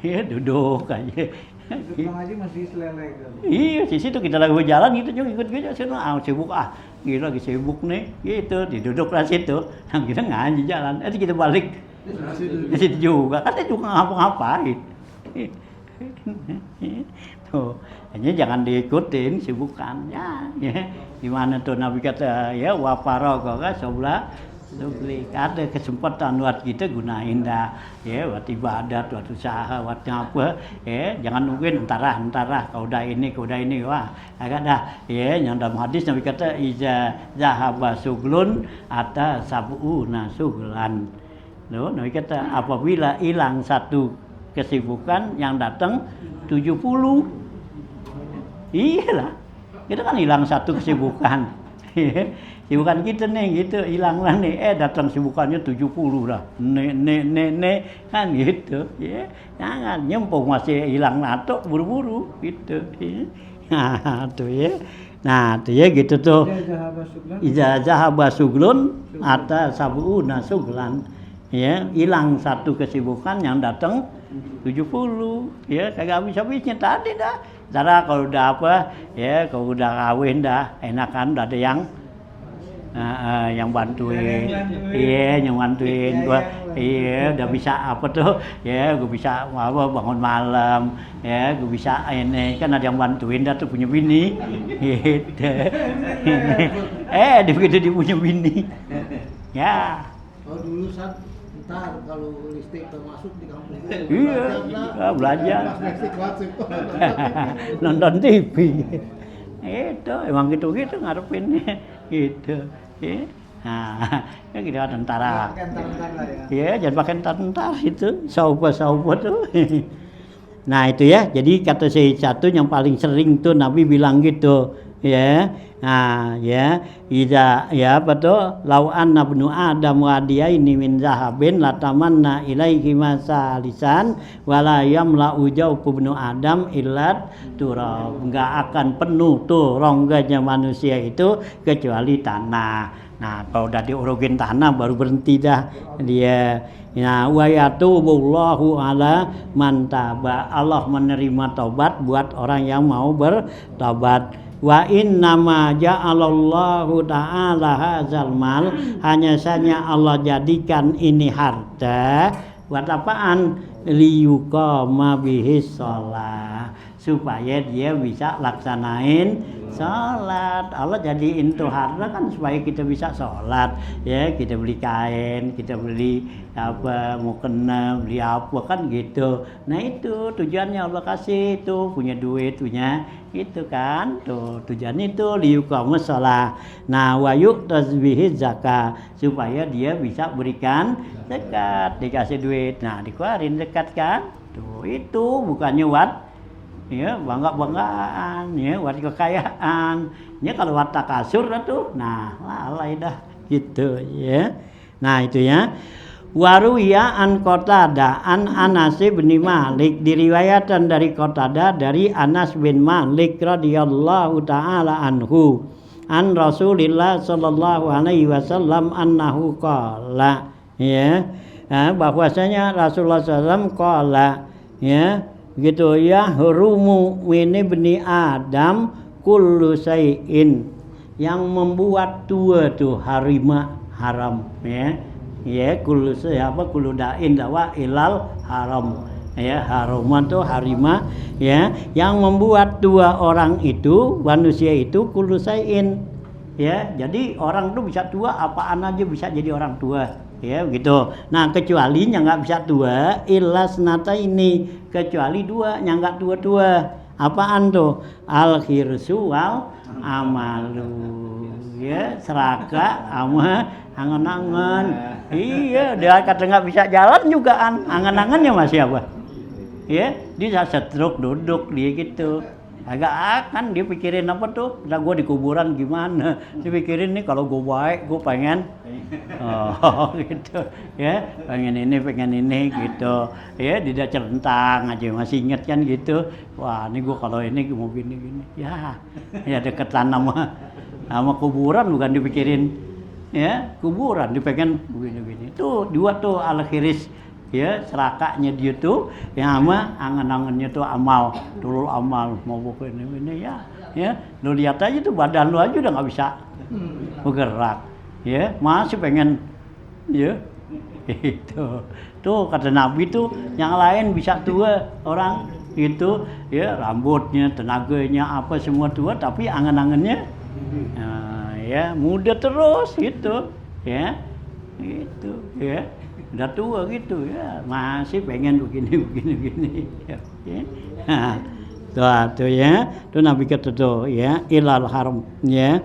B: Iya duduk aja.
A: Pulang aja masih selelek.
B: Iya di situ kita lagi berjalan gitu juga ikut gitu sana sibuk gitu lagi sibuk nih gitu diduduk di situ. Nah kita ngaji jalan, kita balik di situ juga kan itu nggak ngapa-ngapain. Tuh, hanya jangan diikutin sibukannya ya. Gimana tuh Nabi kata ya wafarogo kan sebelah suglik ada kesempatan buat kita gunain dah ya buat ibadat buat usaha buat apa ya jangan nungguin entara kau udah ini wah agak dah ya yang dalam hadis Nabi kata iza zahaba suglun ata sab'una suglan loh Nabi kata apabila hilang satu kesibukan yang datang 70. Iyalah. Kita kan hilang satu kesibukan. Sibukan kita nih gitu hilang lah nih datang sibukannya 70 lah. Nek kan gitu ya. Jangan nyempung masih hilang nato buru-buru gitu. Nah, tuh ya. Nah, tuh ya gitu tuh. Iza zahaba suglun ata sab'una suglan. Ya, hilang satu kesibukan yang datang 70 ya kagak habis-habisnya tadi dah. Cara kalau udah apa ya kalau udah kawin dah enakan udah ada yang bantuin. Iya, yang bantuin gua. Iya, udah bisa apa tuh? Ya, gua bisa apa bangun malam. Ya, gua bisa ini kan ada yang bantuin dah tuh punya bini. Gitu. Begitu dia punya bini. Ya.
A: Oh dulu saat ntar kalau listrik termasuk di kampung
B: iya belajar
A: nonton
B: nonton TV itu emang gitu ngarepin gitu ya nah kan kita tentara ya jangan pakai tentara itu saupa tuh nah itu ya jadi kata saya satu yang paling sering tuh Nabi bilang gitu ya nah ya ida ya apa tuh lau anna ibnu adam wa ini min zahabin latamanna ilaihi masalisan wala yamla ujau ibnu adam illat turab enggak akan penuh tuh rongganya manusia itu kecuali tanah. Nah kalau udah diurugin tanah baru berhenti dah dia. Nah wa yatubullahu ala man taba Allah menerima taubat buat orang yang mau bertobat. Wa innama ja'alallahu ta'ala hadzal mal hanya saja Allah jadikan ini harta buat apaan liyuqama bihi shalah supaya dia bisa laksanain sholat. Allah jadiin tuh harta kan supaya kita bisa sholat ya kita beli kain kita beli apa mau kena beli apa kan gitu. Nah itu tujuannya Allah kasih itu punya duit punya itu kan tuh tujuannya itu liyuqama shalah. Nah wa yu'tazibihi zakat supaya dia bisa berikan zakat dikasih duit nah dikeluarin zakat kan tuh itu bukannya ya banggaan ya buat kekayaan ya kalau buat takasur tuh nah lalai dah gitu ya. Nah itu ya waruya an Qatada an Anas bin Malik diriwayatkan dari Qatada dari Anas bin Malik radhiyallahu taala anhu an Rasulillah sallallahu alaihi wasallam annahu qala ya bahwasanya Rasulullah SAW qala ya gitu ya hurumu min ibni Adam kullu syai'in yang membuat tua tuh harima haram ya kullu kullu da'in dawa ilal haram ya haruman tuh harima ya yang membuat dua orang itu manusia itu kullu syai'in ya jadi orang tuh bisa tua apaan aja bisa jadi orang tua ya begitu. Nah kecuali yang nggak bisa tua ilas nata ini kecuali dua yang nggak tua-tua apaan tuh al khirsu wal amalu ya seraka sama angan-angan iya dia kata nggak bisa jalan juga angan-angannya masih apa ya dia stroke duduk dia gitu agak akan dia pikirin apa tuh udah gue di kuburan gimana dia pikirin nih kalau gue baik gue pengen gitu ya pengen ini gitu ya dia centang aja masih inget kan gitu wah ini gue kalau ini mau gini ya deketan sama kuburan bukan dipikirin ya kuburan dia pengen begini tuh dua tuh al khiris ya serakanya dia tuh yang sama angan-angannya tuh amal dulu amal mau ini ya lu lihat aja tuh badan lu aja udah nggak bisa bergerak ya masih pengen ya itu tuh kata Nabi tuh yang lain bisa tua orang itu ya rambutnya tenaganya apa semua tua tapi angan-angannya ya muda terus gitu ya itu ya udah tua gitu ya masih pengen begini ya. Tuh ya tuh Nabi kata tuh ya ilal haram ya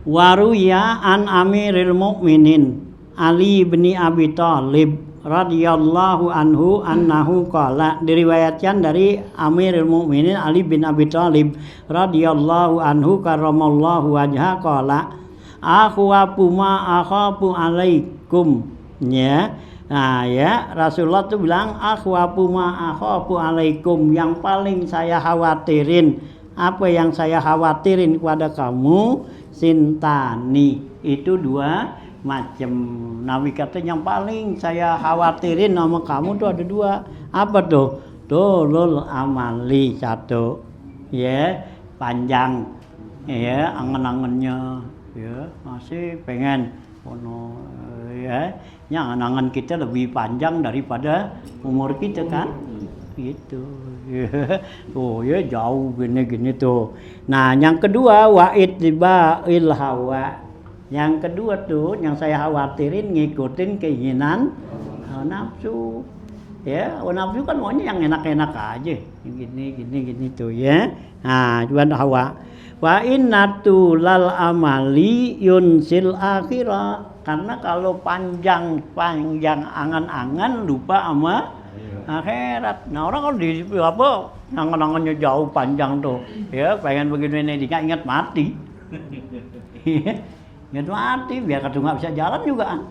B: waruya an amiril mukminin Ali bin Abi Thalib radhiyallahu anhu annahu qala diriwayatkan dari Amirul Mukminin Ali bin Abi Thalib radhiyallahu anhu karramallahu wajha qala akhwafu ma akhafu alaikum ya nah ya Rasulullah tuh bilang akhwafu ma akhafu alaikum yang paling saya khawatirin apa yang saya khawatirin kepada kamu sintani itu dua macam Nabi kata yang paling saya khawatirin sama kamu tuh ada dua apa tuh tulul amali satu ya panjang ya angan-angannya ya masih pengen ya yang angan kita lebih panjang daripada umur kita kan gitu ya. Oh ya jauh gini tuh nah yang kedua wa'id tibail hawa yang kedua tuh yang saya khawatirin ngikutin keinginan nafsu ya nafsu kan maunya yang enak-enak aja gini tuh ya nah cuman hawa wa innatu lal amali yunsil akhirah karena kalau panjang angan-angan lupa sama akhirat. Nah orang kalau di apa angan-angannya jauh panjang tuh ya pengen begini ini ingat mati ingat mati biar kata nggak bisa jalan juga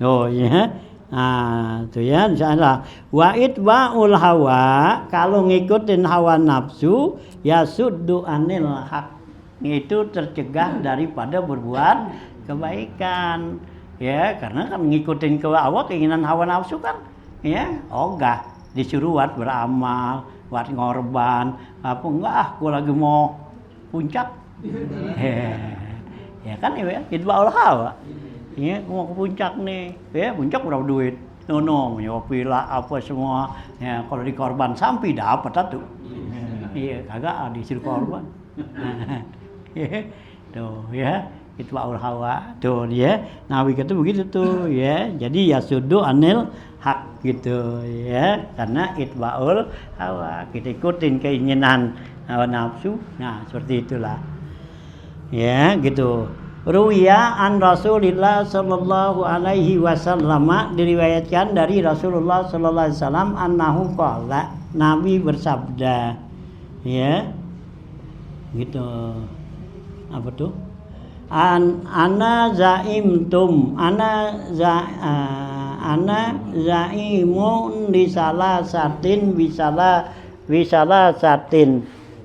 B: oh ya nah itu ya insyaallah wa itba'ul hawa kalau ngikutin hawa nafsu ya suddu anil haq itu tercegah daripada berbuat kebaikan ya karena kan ngikutin ke hawa keinginan hawa nafsu kan ya ogah disuruh buat beramal buat ngorban apa enggak gua lagi mau puncak ya kan ya itba'ul hawa ya mau ke puncak nih ya puncak berapa duit nyewa villa apa semua ya kalau di korban sampai dapat satu iya kagak disuruh korban tuh ya itba'ul hawa tuh ya Nabi kata begitu tuh ya jadi ya sudu anil hak gitu ya karena itba'ul hawa kita ikutin keinginan hawa nafsu nah seperti itulah ya gitu Ruwiya an Rasulillah sallallahu alaihi wasallam diriwayatkan dari Rasulullah sallallahu alaihi wasallam annahu qala Nabi bersabda ya gitu apa tuh ana zaimun di salah satin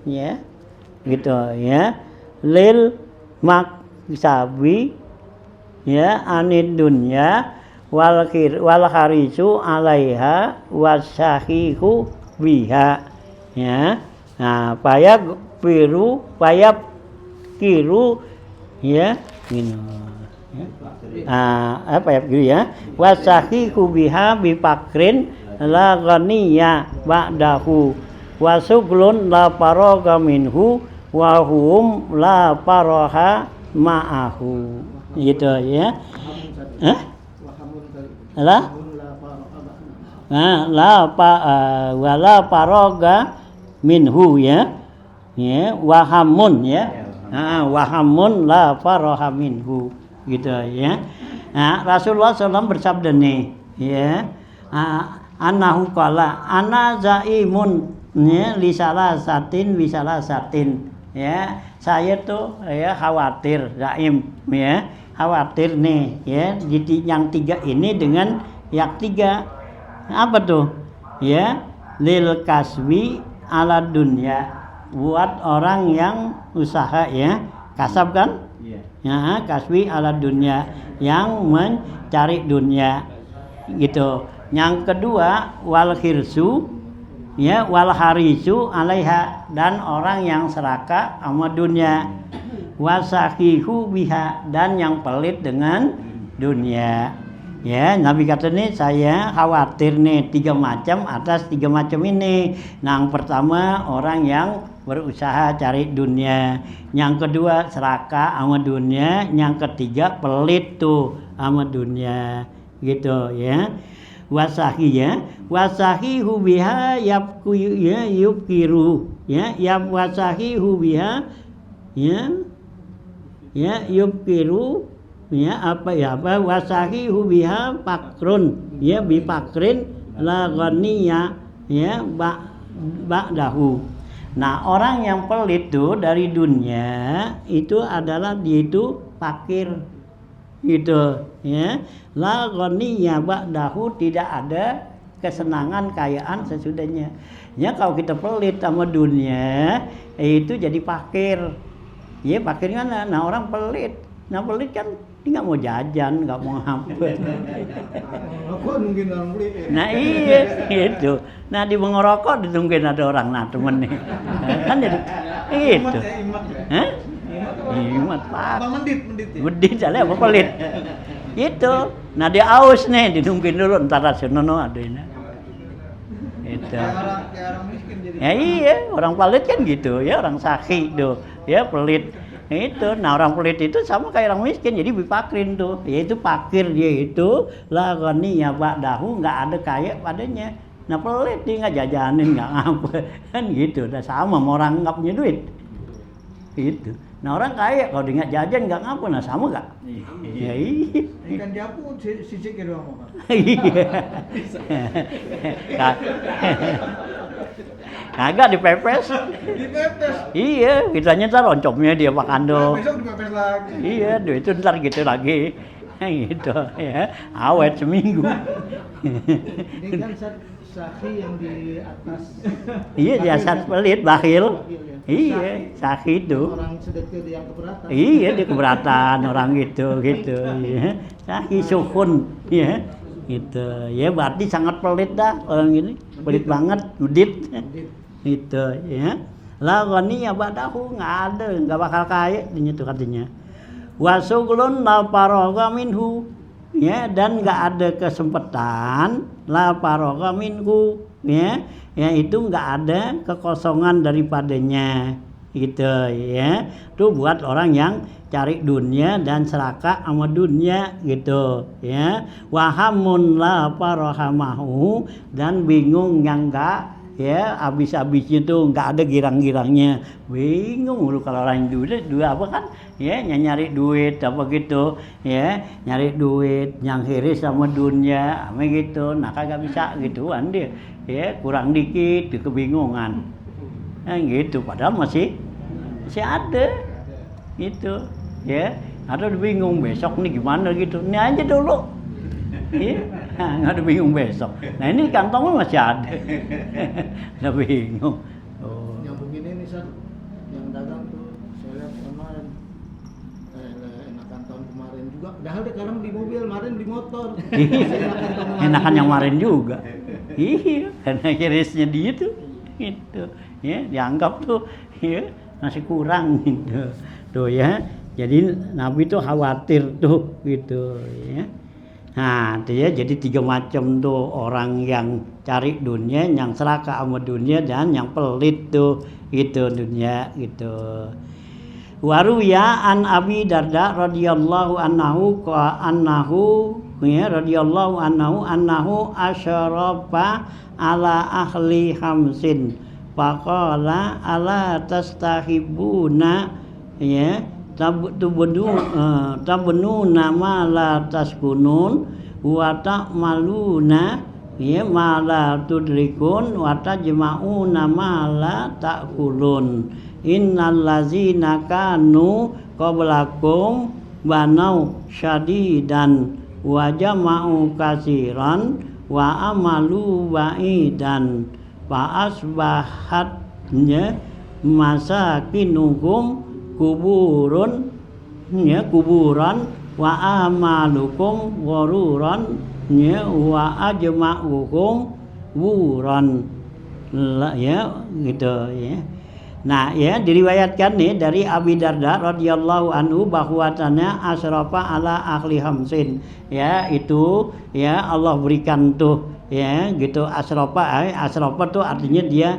B: ya gitu ya lil sabi ya anid dunya wal harisu alaiha wasahihu biha ya. Nah, payap kiru ya gini apa ya gitu ya wasahihu biha bipakrin la ghaniya ba'dahu wasuglun la paraga minhu wa hum la paraha ma'ahu gitu ya. Lah wala paroga minhu ya wahamun ya wahamun la paroha minhu gitu ya. Nah, Rasulullah SAW bersabda nih ya anahu qala ana zaimun ya lisalah satin ya saya tuh ya khawatir zaim ya khawatir nih ya yang 3 ini dengan yang 3 apa tuh ya lil kasbi ala dunya buat orang yang usaha ya kasab kan ya kasbi ala dunya yang mencari dunia gitu. Yang kedua wal khirsu ya wal harisu alaiha dan orang yang serakah sama dunia wasahihu biha dan yang pelit dengan dunia ya. Nabi kata nih saya khawatir nih 3 macam atas 3 macam ini. Nah, yang pertama orang yang berusaha cari dunia, yang kedua serakah sama dunia, yang ketiga pelit tuh sama dunia gitu ya. Wasahihu biha yubkiru ya wasahihu biha ya yubkiru ya apa wasahihu biha pakrun ya bipakrin la ghaniya ya ba'dahu. Nah, orang yang pelit tuh dari dunia itu adalah dia itu fakir gitu ya. La ghaniya ba'dahu tidak ada kesenangan kayaan sesudahnya. Ya kalau kita pelit sama dunia itu jadi fakir. Ya fakir kan nah orang pelit. Nah pelit kan dia nggak mau jajan, nggak mau apa. Nah iya gitu. Nah di mengerokok ditungguin ada orang nah temen nih. Kan jadi itu. Hah? Imat pak. Mendit jalan apa pelit? Itu. Nah dia aus nih ditungguin dulu ntar rasionono ada ini. Itu. Ya iya orang pelit kan gitu ya orang sakit tuh ya pelit. Itu, nah orang pelit itu sama kayak orang miskin, jadi bipakrin tuh, yaitu fakir dia itu, la ghaniya ba'dahu nggak ada kaya padanya. Nah pelit dia nggak jajanin nggak apa, kan gitu, udah sama orang nggak punya duit, gitu. Nah orang kaya kalau dia nggak jajan nggak ngapa, nah sama nggak? Ya iya.
A: Ikan japu sisik gitu apa?
B: Iya. Kagak dipepes.
A: Dipepes.
B: Iya, kitanya ntar oncomnya dia makan dong.
A: Besok dipepes lagi.
B: Iya, itu ntar gitu lagi. Gitu ya. Awet seminggu.
A: Ini kan sahi yang di atas.
B: Iya, di atas pelit, bakhil. Iya, sahi itu.
A: Orang sedekah yang keberatan.
B: Iya, dia keberatan orang gitu. Ya. Sahi sukun. Ya. Gitu. Ya berarti sangat pelit dah orang ini. Pelit banget, udit. Itu ya. La ghaniya ba'dahu nggak ada, nggak bakal kaya itu katanya. Wasuglun la faragha minhu ya dan nggak ada kesempatan la faragha minhu ya itu nggak ada kekosongan daripadanya gitu ya. Itu buat orang yang cari dunia dan serakah sama dunia gitu ya. Wahamun la farahamahu dan bingung yang enggak ya habis-habisnya tuh nggak ada girang-girangnya, bingung lu kalau orang duit apa kan ya nyari duit apa gitu ya, nyari duit yang hiris sama dunia apa gitu, nah kagak bisa gituan dia ya, kurang dikit dia kebingungan gitu, padahal masih ada gitu ya, atau bingung besok nih gimana gitu, ini aja dulu iya, nggak ada bingung besok. Nah ini kantongnya masih ada, nggak bingung.
A: Yang begini nih San, yang dagang tuh saya lihat kemarin juga. Padahal sekarang di mobil, kemarin di motor.
B: Enakan yang kemarin juga. Iya, karena kirisnya dia tuh gitu. Ya, dianggap tuh ya masih kurang gitu. Tuh ya. Jadi Nabi tuh khawatir tuh gitu ya. Nah, dia jadi 3 macam tuh orang yang cari dunia, yang serakah sama dunia dan yang pelit tuh gitu dunia gitu. Waruya an Abi Darda radhiyallahu anhu asyarafa ala ahli hamsin faqala ala tastahibuna ya tabnu nama la taskunun wa ta'maluna ya ma la tudrikun wa tajma'una ma la ta'kulun innal ladzina kanu qablakum banau syadidan wa jama'u katsiran wa amalu ba'idan fa asbahatnya masakinuhum kuburan wa amalukum waruran ya wa ajma'ukum wuran ya gitu ya. Nah ya diriwayatkan nih dari Abi Darda radhiyallahu anhu bahwasanya asrafa ala ahli hamsin ya itu ya Allah berikan tuh ya gitu asrafa tuh artinya dia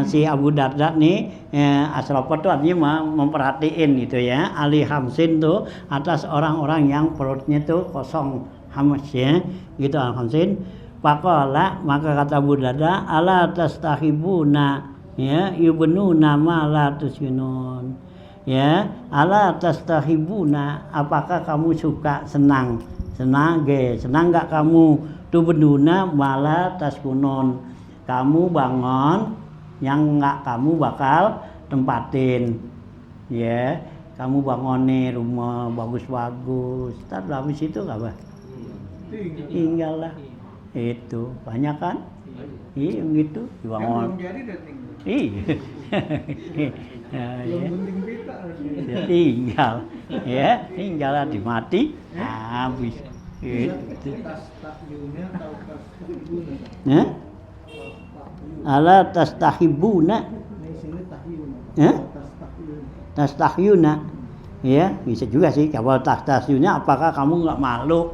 B: si Abu Darda nih asrafa tuh artinya memperhatiin gitu ya ahli hamsin tuh atas orang-orang yang perutnya tuh kosong hamas ya gitu hamsin faqala maka kata Abu Darda ala tastahibuna ya yubnu nama la tuskinun ya ala tastahibuna apakah kamu suka senang enggak kamu tu benduna malah taskunun kamu bangun yang enggak kamu bakal tempatin ya kamu bangun nih rumah bagus-bagus tar habis itu apa tinggal lah itu banyak kan iya gitu dibangun iya tinggal dimati habis gitu. Ala tastahibuna tastahyuna ya bisa juga sih kalau tastahyuna apakah kamu nggak malu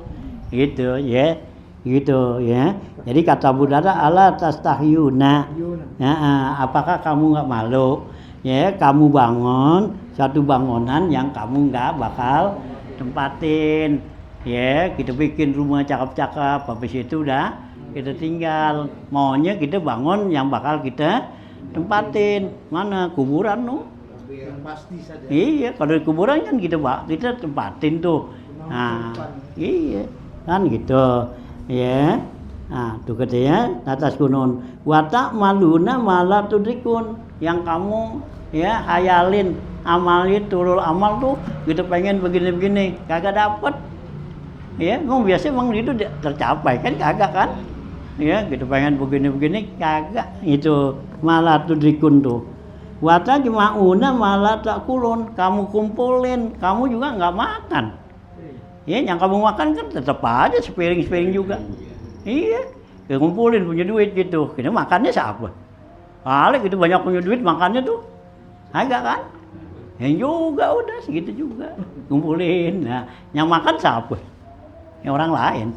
B: gitu ya gitu ya. Jadi kata Abu Darda ala tastahyuna apakah kamu nggak malu ya kamu bangun satu bangunan yang kamu nggak bakal tempatin ya kita bikin rumah cakep-cakep habis itu udah kita tinggal maunya kita bangun yang bakal kita tempatin mana kuburan no
A: yang pasti saja.
B: Iya kalau di kuburan kan kita tempatin tuh nah iya kan gitu ya nah tuh katanya atas gunung watak maluna malah tudrikun yang kamu ya hayalin amalin turul amal tuh gitu pengen begini-begini kagak dapet ya biasanya emang itu tercapai kan kagak kan ya gitu pengen begini-begini kagak itu malah tudrikun tuh wata jemauna malah tak kulun kamu kumpulin kamu juga nggak makan ya yang kamu makan kan tetap aja sepiring juga iya kumpulin punya duit gitu kita makannya siapa paling gitu banyak punya duit makannya tuh agak kan yang juga udah segitu juga kumpulin nah yang makan siapa yang orang lain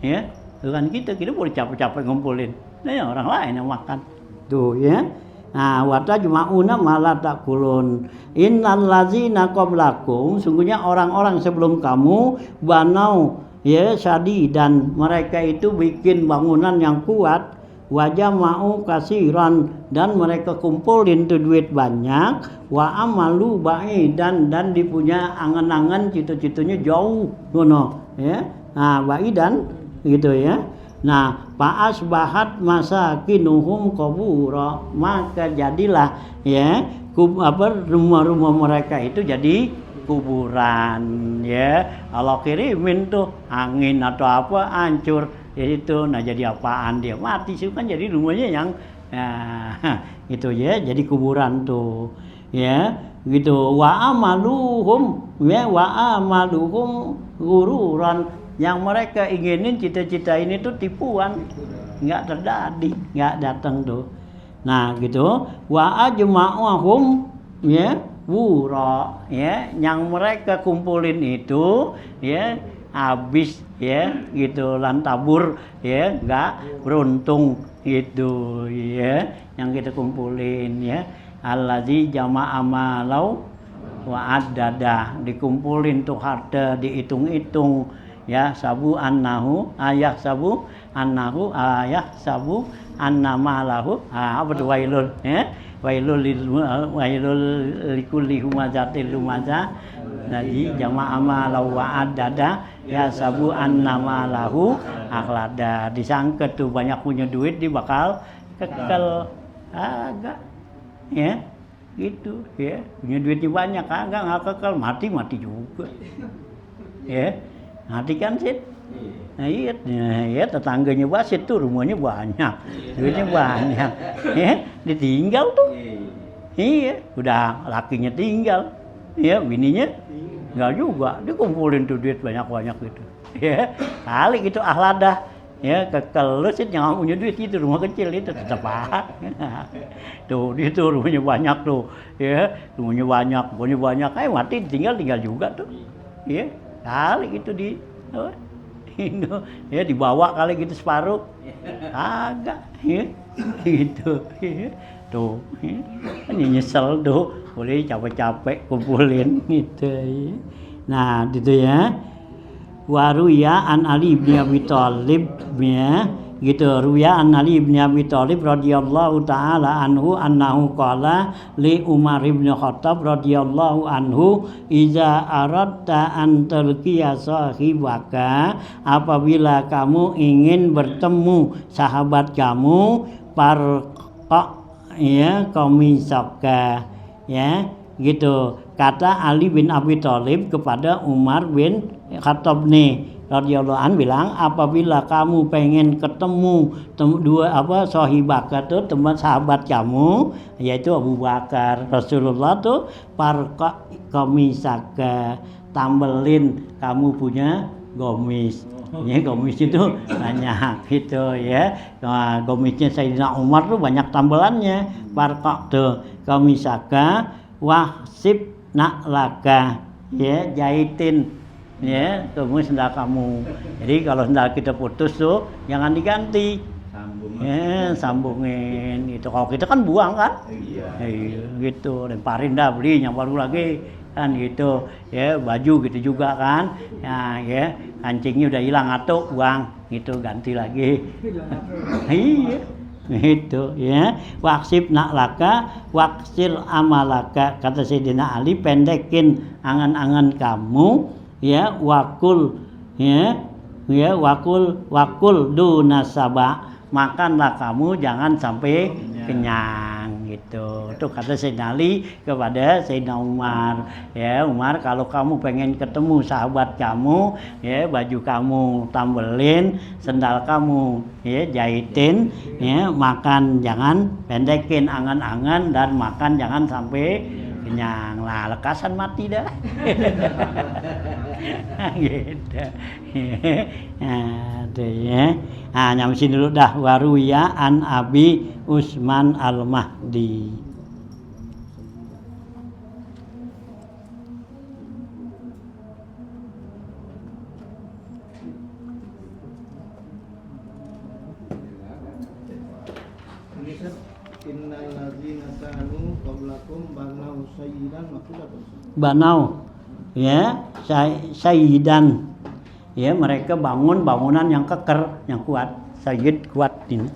B: ya bukan kita boleh capek-capek ngumpulin nah yang orang lain yang makan tuh ya nah wata juma'una malah tak kulun innal ladzina qablakum sungguhnya orang-orang sebelum kamu banau ya sadi dan mereka itu bikin bangunan yang kuat wajah mau kasiran dan mereka kumpulin tuh duit banyak wa amalu ba'idan dan dipunya angan-angan cita-citanya jauh ngono ya nah ba'idan gitu ya nah fa'as bahat masakinuhum qabura maka jadilah ya rumah-rumah mereka itu jadi kuburan ya Allah kirimin tuh angin atau apa hancur ya itu nah jadi apaan dia mati sih kan jadi rumahnya yang itu ya jadi kuburan tuh ya gitu. Wa amaluhum ya wa amaluhum gururan, yang mereka inginin cita-cita ini tuh tipuan, nggak terjadi, nggak datang tuh. Nah gitu. Wa ajma'uhum ya wura, ya yang mereka kumpulin itu ya habis ya gitu, lantabur ya nggak beruntung gitu ya, yang kita kumpulin ya. Allazi jama'a malau wa addada, dikumpulin tuh harta, dihitung-hitung ya. Sabu annahu ayah sabu annahu ayah sabu annama lahu apa tuh wailul ya, wailul likulli humazatil lumaza. Jadi jama'a malau wa addada ya sabu annama lahu akhlada, disangka tuh banyak punya duit dia bakal kekal, agak ya gitu ya, punya duitnya banyak agak nggak kekal, mati juga ya, mati kan sih. Nah iya tetangganya Basit tuh rumahnya banyak, duitnya banyak ya, ditinggal tuh iya, udah lakinya tinggal ya, bininya nggak juga, dikumpulin tuh duit banyak gitu ya, kali gitu ahladah ya, kekal sih yang punya duit itu rumah kecil itu tetap tuh dia tuh rumahnya banyak tuh ya, rumahnya banyak mati tinggal juga tuh ya, kali gitu di ya dibawa kali gitu separuh agak ya gitu ya. Tuh ya. Kan nyesel tuh, boleh capek-capek kumpulin gitu ya. Nah gitu ya. Waruya an Ali bin Abi Thalib ya gitu, ruya an Ali bin Abi Thalib radhiyallahu taala anhu annahu qala li Umar bin Khattab radhiyallahu anhu, iza aradta an talqiya sahibaka, apabila kamu ingin bertemu sahabat kamu, parqa ya komisaka ya gitu, kata Ali bin Abi Thalib kepada Umar bin Khattab nih radhiyallahu an, bilang apabila kamu pengen ketemu dua sahibaka tuh teman sahabat kamu, yaitu Abu Bakar, Rasulullah tuh parqa komisaka, tambelin kamu punya gomis ya, gomis itu banyak gitu ya. Nah, gomisnya Sayyidina Umar tuh banyak tambelannya, parqa tuh komisaka wahsib naklaka ya, jahitin ya tunggu sendal kamu. Jadi kalau sendal kita putus tuh jangan diganti, sambungin itu. Kalau kita kan buang kan, gitu, lemparin dah, beli yang baru lagi kan gitu ya. Baju gitu juga kan ya, kancingnya udah hilang atau buang gitu, ganti lagi iya gitu ya. Waksib naklaka waksil amalaka, kata Sayyidina Ali, pendekin angan-angan kamu ya, wakul ya wakul dunasaba, makanlah kamu jangan sampai kenyang gitu. Itu kata Sayyidina Ali kepada Sayyidina Umar ya, Umar kalau kamu pengen ketemu sahabat kamu ya, baju kamu tambelin, sendal kamu ya jahitin ya, makan jangan pendekin angan-angan, dan makan jangan sampai kenyang lah, lekasan mati dah gitu ya. Nah nyampe sini dulu dah. Waruya an Abi Usman al-Mahdi.
A: Innal ladzina kanu qablakum banau sayyidan maksudnya apa?
B: Banau ya sayyidan ya, mereka bangun bangunan yang keker, yang kuat. Sayyid kuat ini.